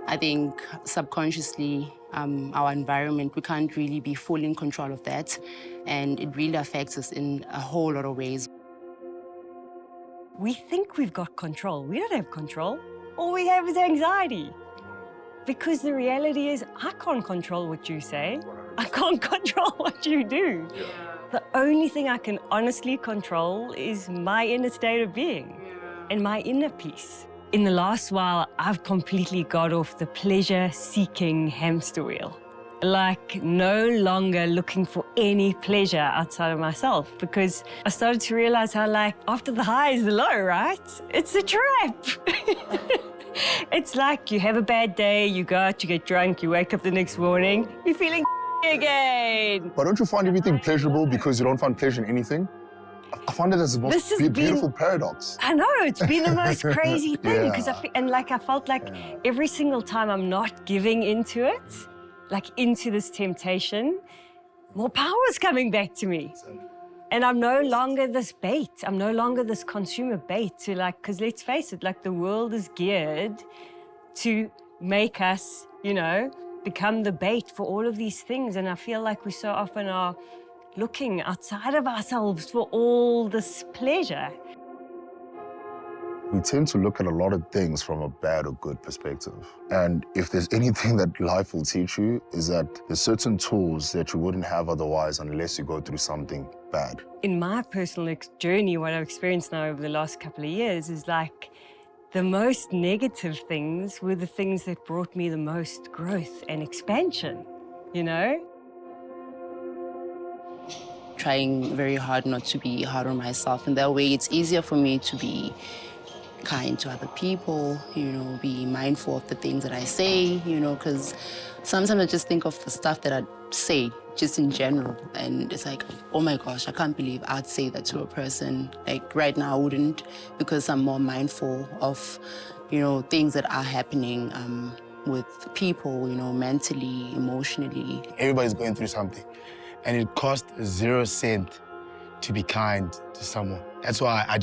I think subconsciously, our environment, we can't really be fully in control of that. And it really affects us in a whole lot of ways. We think we've got control. We don't have control. All we have is anxiety. Because the reality is, I can't control what you say. I can't control what you do. Yeah. The only thing I can honestly control is my inner state of being and my inner peace. In the last while, I've completely got off the pleasure-seeking hamster wheel. Like, no longer looking for any pleasure outside of myself, because I started to realize how, like, after the high is the low, right? It's a trap. It's like you have a bad day, you go out, you get drunk, you wake up the next morning, you're feeling again. But don't you find everything pleasurable because you don't find pleasure in anything? I find it as the most beautiful paradox. I know, it's been the most crazy thing, because I felt like every single time I'm not giving into it, like into this temptation, more power is coming back to me. And I'm no longer this bait. I'm no longer this consumer bait to like, because let's face it, like the world is geared to make us, you know, become the bait for all of these things. And I feel like we so often are looking outside of ourselves for all this pleasure. We tend to look at a lot of things from a bad or good perspective. And if there's anything that life will teach you, is that there's certain tools that you wouldn't have otherwise unless you go through something bad. In my personal journey, what I've experienced now over the last couple of years is like the most negative things were the things that brought me the most growth and expansion, you know? Trying very hard not to be hard on myself. And that way it's easier for me to be kind to other people, you know, be mindful of the things that I say, you know, because sometimes I just think of the stuff that I say just in general. And it's like, oh my gosh, I can't believe I'd say that to a person. Like right now I wouldn't, because I'm more mindful of, you know, things that are happening with people, you know, mentally, emotionally. Everybody's going through something. And it costs 0 cents to be kind to someone. That's why I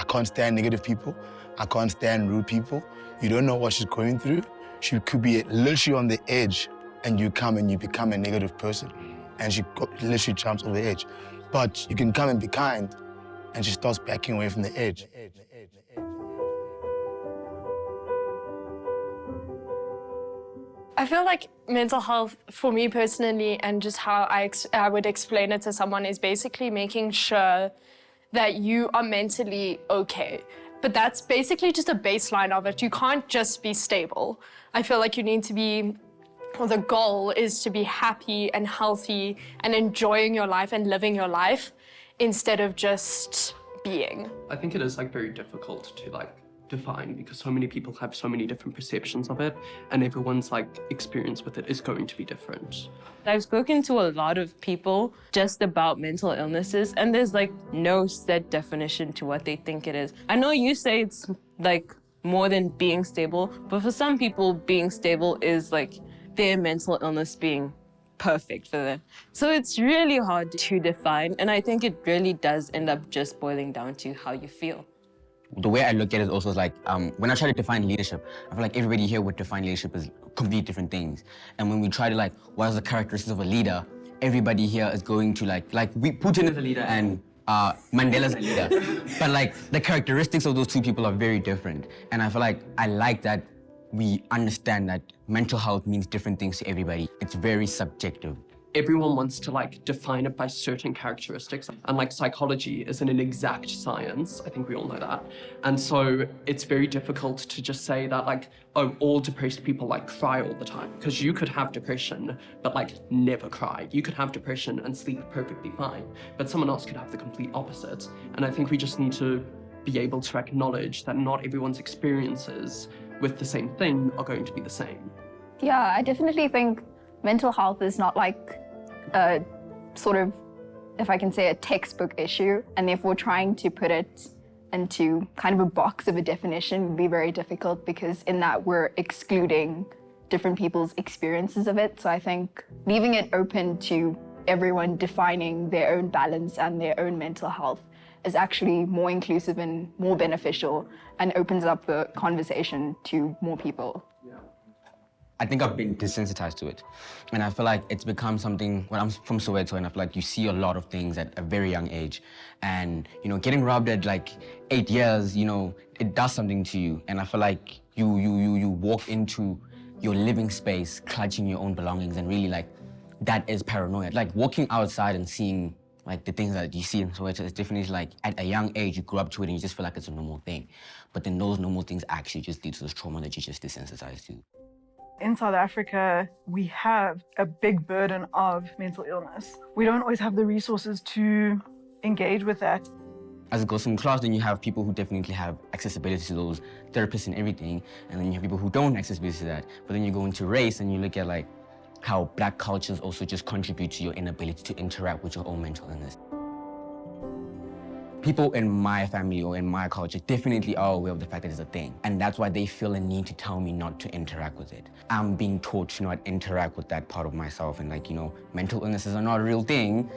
can't stand negative people. I can't stand rude people. You don't know what she's going through. She could be literally on the edge, and you come and you become a negative person. And she literally jumps over the edge. But you can come and be kind, and she starts backing away from the edge. I feel like mental health, for me personally, and just how I would explain it to someone, is basically making sure that you are mentally okay. But that's basically just a baseline of it. You can't just be stable. I feel like you need to be, or the goal is to be happy and healthy and enjoying your life and living your life instead of just being. I think it is like very difficult to like define because so many people have so many different perceptions of it, and everyone's like experience with it is going to be different. I've spoken to a lot of people just about mental illnesses, and there's like no set definition to what they think it is. I know you say it's like more than being stable, but for some people being stable is like their mental illness being perfect for them. So it's really hard to define, and I think it really does end up just boiling down to how you feel. The way I look at it also is like, when I try to define leadership, I feel like everybody here would define leadership as completely different things. And when we try to like, what is the characteristics of a leader, everybody here is going to Putin is a leader and Mandela's a leader. But like, the characteristics of those two people are very different. And I feel like I like that we understand that mental health means different things to everybody. It's very subjective. Everyone wants to like define it by certain characteristics, and like psychology isn't an exact science. I think we all know that. And so it's very difficult to just say that like, oh, all depressed people like cry all the time, because you could have depression but like never cry. You could have depression and sleep perfectly fine, but someone else could have the complete opposite. And I think we just need to be able to acknowledge that not everyone's experiences with the same thing are going to be the same. Yeah, I definitely think mental health is not like a sort of, if I can say, a textbook issue, and therefore trying to put it into kind of a box of a definition would be very difficult, because in that we're excluding different people's experiences of it. So I think leaving it open to everyone defining their own balance and their own mental health is actually more inclusive and more beneficial, and opens up the conversation to more people. I think I've been desensitized to it. And I feel like it's become something, when I'm from Soweto, and I feel like you see a lot of things at a very young age. And, you know, getting robbed at like 8 years, you know, it does something to you. And I feel like you walk into your living space clutching your own belongings, and really like, that is paranoia. Like walking outside and seeing like the things that you see in Soweto is definitely like, at a young age, you grew up to it and you just feel like it's a normal thing. But then those normal things actually just lead to this trauma that you're just desensitized to. In South Africa, we have a big burden of mental illness. We don't always have the resources to engage with that. As it goes from class, then you have people who definitely have accessibility to those therapists and everything, and then you have people who don't have accessibility to that. But then you go into race and you look at like how Black cultures also just contribute to your inability to interact with your own mental illness. People in my family or in my culture definitely are aware of the fact that it's a thing. And that's why they feel a need to tell me not to interact with it. I'm being taught to not interact with that part of myself, and like, you know, mental illnesses are not a real thing.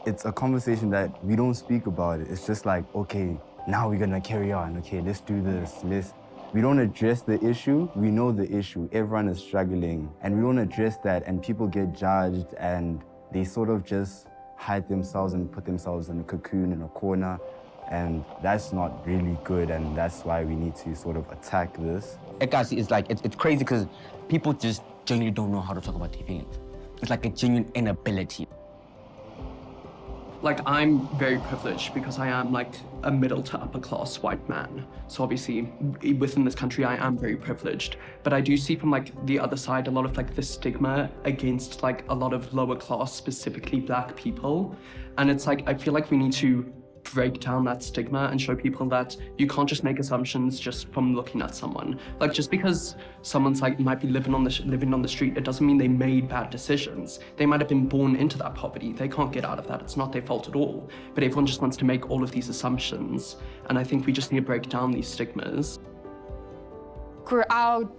It's a conversation that we don't speak about it. It's just like, okay, now we're gonna carry on. Okay, let's do this. We don't address the issue. We know the issue. Everyone is struggling, and we don't address that, and people get judged, and they sort of just hide themselves and put themselves in a cocoon in a corner, and that's not really good, and that's why we need to sort of attack this. Ekasi is like, it's crazy because people just genuinely don't know how to talk about their feelings. It's like a genuine inability. Like, I'm very privileged because I am like a middle to upper class white man. So obviously within this country, I am very privileged. But I do see from like the other side, a lot of like the stigma against like a lot of lower class, specifically Black people. And it's like, I feel like we need to break down that stigma and show people that you can't just make assumptions just from looking at someone. Like, just because someone's like might be living on the street, it doesn't mean they made bad decisions. They might have been born into that poverty. They can't get out of that. It's not their fault at all. But everyone just wants to make all of these assumptions. And I think we just need to break down these stigmas. Our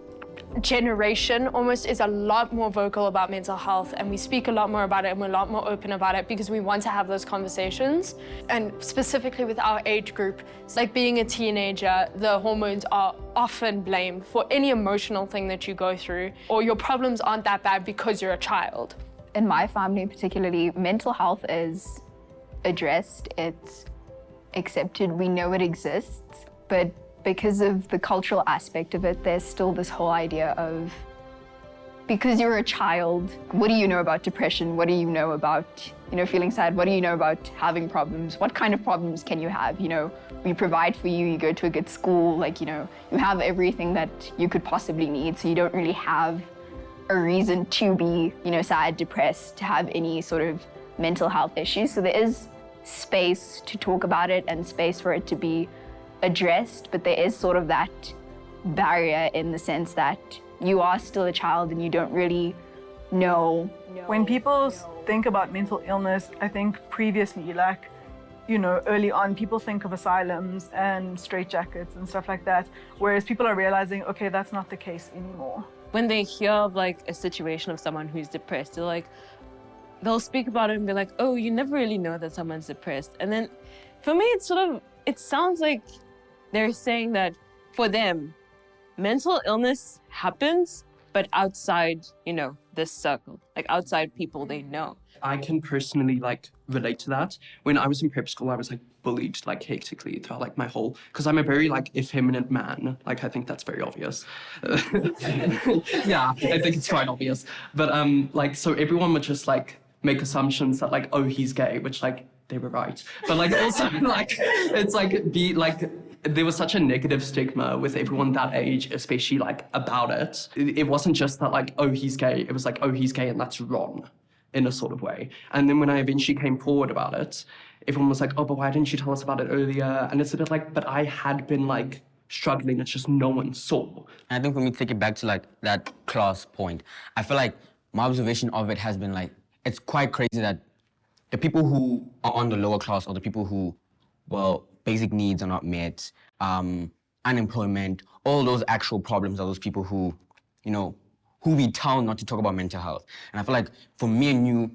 generation almost is a lot more vocal about mental health, and we speak a lot more about it, and we're a lot more open about it because we want to have those conversations. And specifically with our age group, it's like being a teenager, the hormones are often blamed for any emotional thing that you go through, or your problems aren't that bad because you're a child. In my family particularly, mental health is addressed, it's accepted, we know it exists, but because of the cultural aspect of it, there's still this whole idea of, because you're a child, what do you know about depression? What do you know about, feeling sad? What do you know about having problems? What kind of problems can you have? We provide for you, you go to a good school, you have everything that you could possibly need, so you don't really have a reason to be, sad, depressed, to have any sort of mental health issues. So there is space to talk about it and space for it to be addressed, but there is sort of that barrier in the sense that you are still a child and you don't really know. When people think about mental illness, I think previously, like, you know, early on, people think of asylums and straitjackets and stuff like that, whereas people are realizing, okay, that's not the case anymore. When they hear of like a situation of someone who's depressed, they're like, they'll speak about it and be like, oh, you never really know that someone's depressed. And then for me, it sounds like they're saying that for them, mental illness happens, but outside, you know, this circle, like outside people they know. I can personally like relate to that. When I was in prep school, I was like bullied like hectically throughout like my whole, because I'm a very like effeminate man. Like I think that's very obvious. Yeah, I think it's quite obvious. But like so everyone would just like make assumptions that like, oh, he's gay, which like they were right. But like also like it's like there was such a negative stigma with everyone that age, especially like about it. It wasn't just that like, oh, he's gay. It was like, oh, he's gay and that's wrong in a sort of way. And then when I eventually came forward about it, everyone was like, oh, but why didn't you tell us about it earlier? And it's a bit like, but I had been like struggling. It's just no one saw. And I think for me to take it back to like that class point, I feel like my observation of it has been like, it's quite crazy that the people who are on the lower class or the people who, well, basic needs are not met, unemployment, all those actual problems are those people who, you know, who we tell not to talk about mental health. And I feel like for me and you,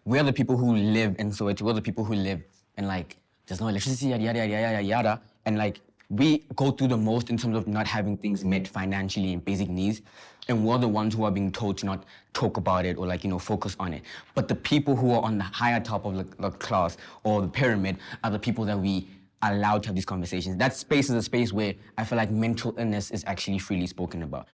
we're the people who live in Soweto, we're the people who live in like, there's no electricity, yada, yada, yada, yada, yada. And like, we go through the most in terms of not having things met financially and basic needs. And we're the ones who are being told to not talk about it or like, you know, focus on it. But the people who are on the higher top of the class or the pyramid are the people that we are allowed to have these conversations. That space is a space where I feel like mental illness is actually freely spoken about.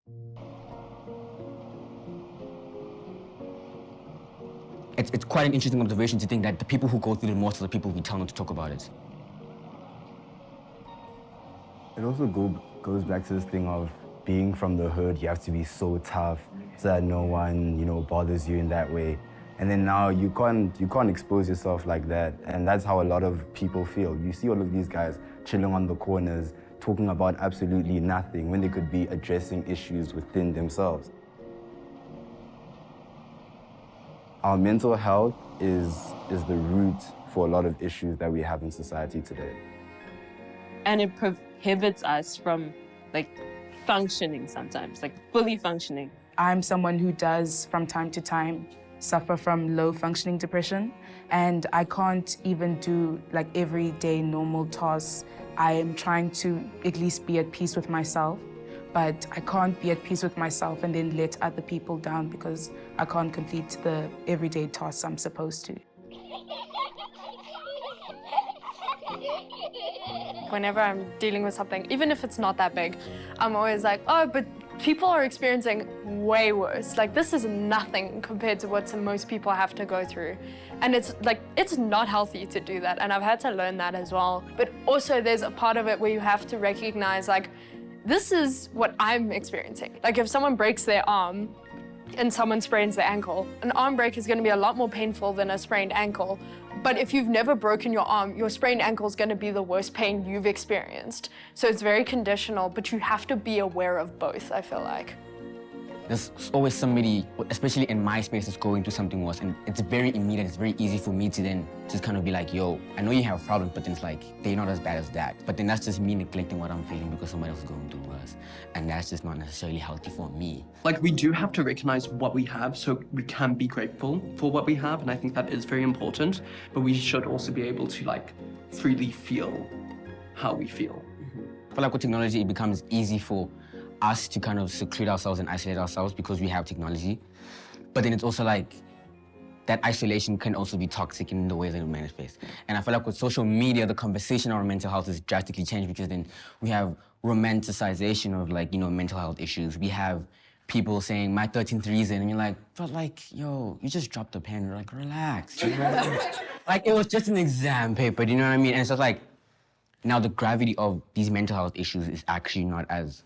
It's quite an interesting observation to think that the people who go through the most are the people we tell not to talk about it. It also goes back to this thing of being from the hood, you have to be so tough so that no one, you know, bothers you in that way. And then now you can't expose yourself like that. And that's how a lot of people feel. You see all of these guys chilling on the corners, talking about absolutely nothing when they could be addressing issues within themselves. Our mental health is the root for a lot of issues that we have in society today. And it prohibits us from like functioning sometimes, like fully functioning. I'm someone who does, from time to time, suffer from low functioning depression, and I can't even do like everyday normal tasks. I am trying to at least be at peace with myself, but I can't be at peace with myself and then let other people down because I can't complete the everyday tasks I'm supposed to. Whenever I'm dealing with something, even if it's not that big, I'm always like, oh, but people are experiencing way worse. Like, this is nothing compared to what most people have to go through. And it's like, it's not healthy to do that. And I've had to learn that as well. But also there's a part of it where you have to recognize, like, this is what I'm experiencing. Like, if someone breaks their arm and someone sprains their ankle, an arm break is going to be a lot more painful than a sprained ankle. But if you've never broken your arm, your sprained ankle is going to be the worst pain you've experienced. So it's very conditional, but you have to be aware of both, I feel like. There's always somebody, especially in my space, that's going through something worse. And it's very immediate. It's very easy for me to then just kind of be like, yo, I know you have problems, but then it's like, they're not as bad as that. But then that's just me neglecting what I'm feeling because somebody else is going through worse. And that's just not necessarily healthy for me. Like, we do have to recognize what we have so we can be grateful for what we have. And I think that is very important. But we should also be able to, like, freely feel how we feel. I feel like with technology, it becomes easy for us to kind of seclude ourselves and isolate ourselves because we have technology. But then it's also like, that isolation can also be toxic in the ways that it manifests. And I feel like with social media, the conversation around mental health has drastically changed because then we have romanticization of, like, you know, mental health issues. We have people saying, my 13th reason, and you're like, but like, yo, you just dropped a pen. You're like, relax. You know? Like, it was just an exam paper, do you know what I mean? And so it's like, now the gravity of these mental health issues is actually not as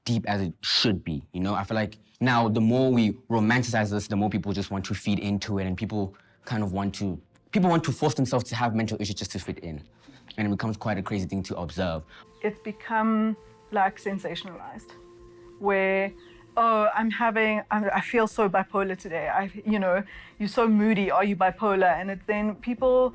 deep as it should be, you know? I feel like now the more we romanticize this, the more people just want to feed into it and people kind of want to people want to force themselves to have mental issues just to fit in. And it becomes quite a crazy thing to observe. It's become like sensationalized, where, oh, I feel so bipolar today. You're so moody, are you bipolar? And then people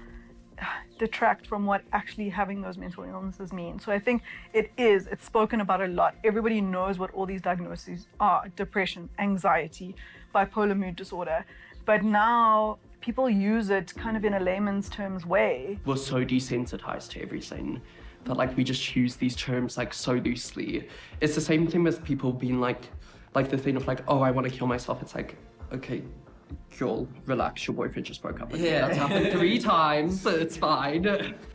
detract from what actually having those mental illnesses mean. So I think it's spoken about a lot. Everybody knows what all these diagnoses are: depression, anxiety, bipolar mood disorder. But now people use it kind of in a layman's terms way. We're so desensitized to everything that like we just use these terms like so loosely. It's the same thing with people being like the thing of like, oh, I want to kill myself. It's like, okay, cool, relax, your boyfriend just broke up with you. That's happened 3 times, so it's fine.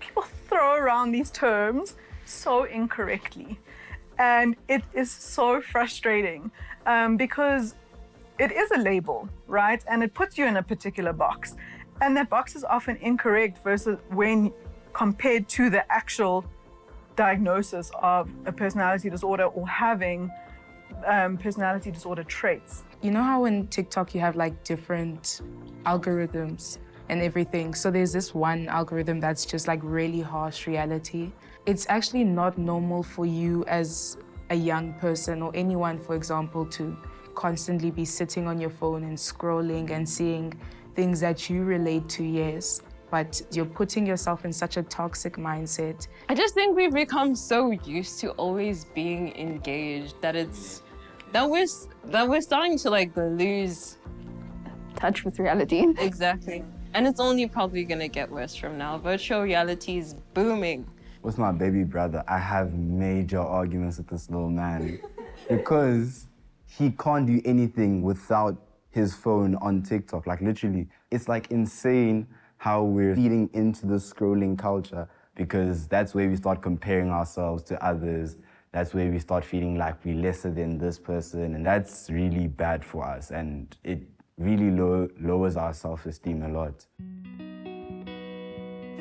People throw around these terms so incorrectly. And it is so frustrating because it is a label, right? And it puts you in a particular box. And that box is often incorrect versus when compared to the actual diagnosis of a personality disorder or having personality disorder traits. You know how in TikTok you have like different algorithms and everything? So there's this one algorithm that's just like really harsh reality. It's actually not normal for you as a young person or anyone, for example, to constantly be sitting on your phone and scrolling and seeing things that you relate to, yes, but you're putting yourself in such a toxic mindset. I just think we've become so used to always being engaged that we're starting to like lose touch with reality. Exactly. And it's only probably gonna get worse from now. Virtual reality is booming. With my baby brother, I have major arguments with this little man because he can't do anything without his phone on TikTok. Like literally, it's like insane how we're feeding into the scrolling culture because that's where we start comparing ourselves to others. That's where we start feeling like we're lesser than this person. And that's really bad for us. And it really lowers our self-esteem a lot.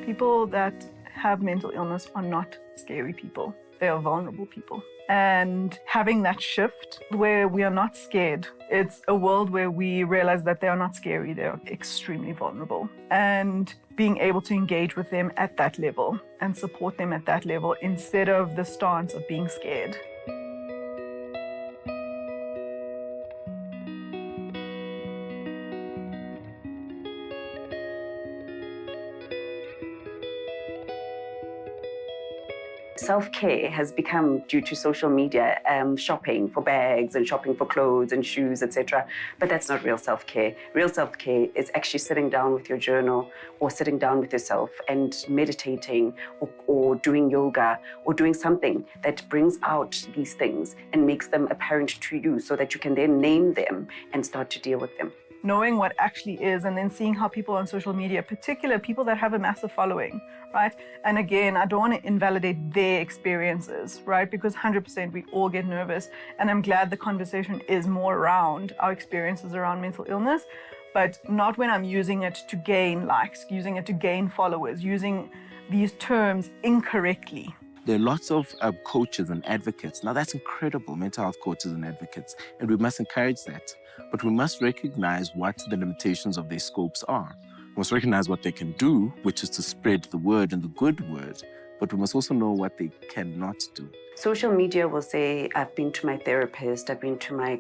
People that have mental illness are not scary people. They are vulnerable people. And having that shift where we are not scared, it's a world where we realize that they are not scary, they are extremely vulnerable. And being able to engage with them at that level and support them at that level instead of the stance of being scared. Self-care has become, due to social media, shopping for bags and shopping for clothes and shoes, etc. But that's not real self-care. Real self-care is actually sitting down with your journal or sitting down with yourself and meditating or doing yoga or doing something that brings out these things and makes them apparent to you so that you can then name them and start to deal with them. Knowing what actually is and then seeing how people on social media, particularly people that have a massive following, right? And again, I don't want to invalidate their experiences, right? Because 100% we all get nervous. And I'm glad the conversation is more around our experiences around mental illness, but not when I'm using it to gain likes, using it to gain followers, using these terms incorrectly. There are lots of coaches and advocates. Now that's incredible, mental health coaches and advocates, and we must encourage that. But we must recognize what the limitations of their scopes are. We must recognize what they can do, which is to spread the word and the good word, but we must also know what they cannot do. Social media will say, I've been to my therapist, I've been to my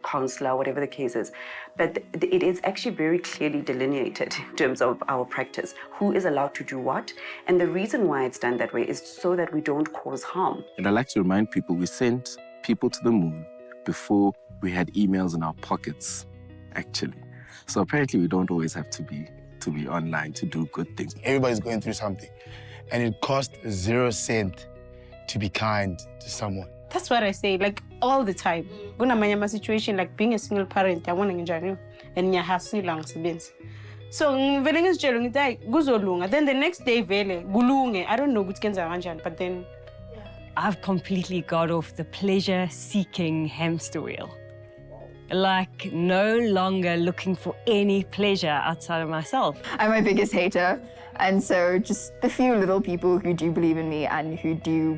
counselor, whatever the case is. But it is actually very clearly delineated in terms of our practice, who is allowed to do what. And the reason why it's done that way is so that we don't cause harm. And I like to remind people, we sent people to the moon before we had emails in our pockets, actually. So apparently we don't always have to be online to do good things. Everybody's going through something, and it costs 0 cent to be kind to someone. That's what I say, like all the time. When I'm in my situation, like being a single parent, I want to enjoy you, and you have so long to so then the next day, I don't know which but then I've completely got off the pleasure-seeking hamster wheel. Like, no longer looking for any pleasure outside of myself. I'm my biggest hater. And so just the few little people who do believe in me and who do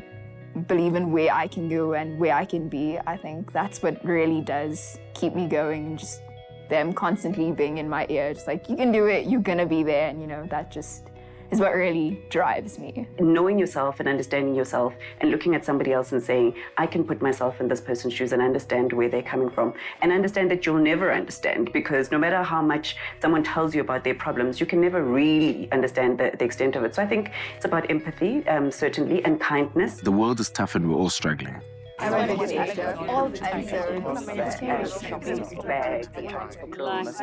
believe in where I can go and where I can be, I think that's what really does keep me going and just them constantly being in my ear, just like, you can do it, you're gonna be there, and you know, that just is what really drives me. Knowing yourself and understanding yourself and looking at somebody else and saying, I can put myself in this person's shoes and understand where they're coming from, and understand that you'll never understand, because no matter how much someone tells you about their problems, you can never really understand the extent of it. So I think it's about empathy, certainly, and kindness. The world is tough and we're all struggling. I'm a meditator. All the time. Shopping bags and transport clothes.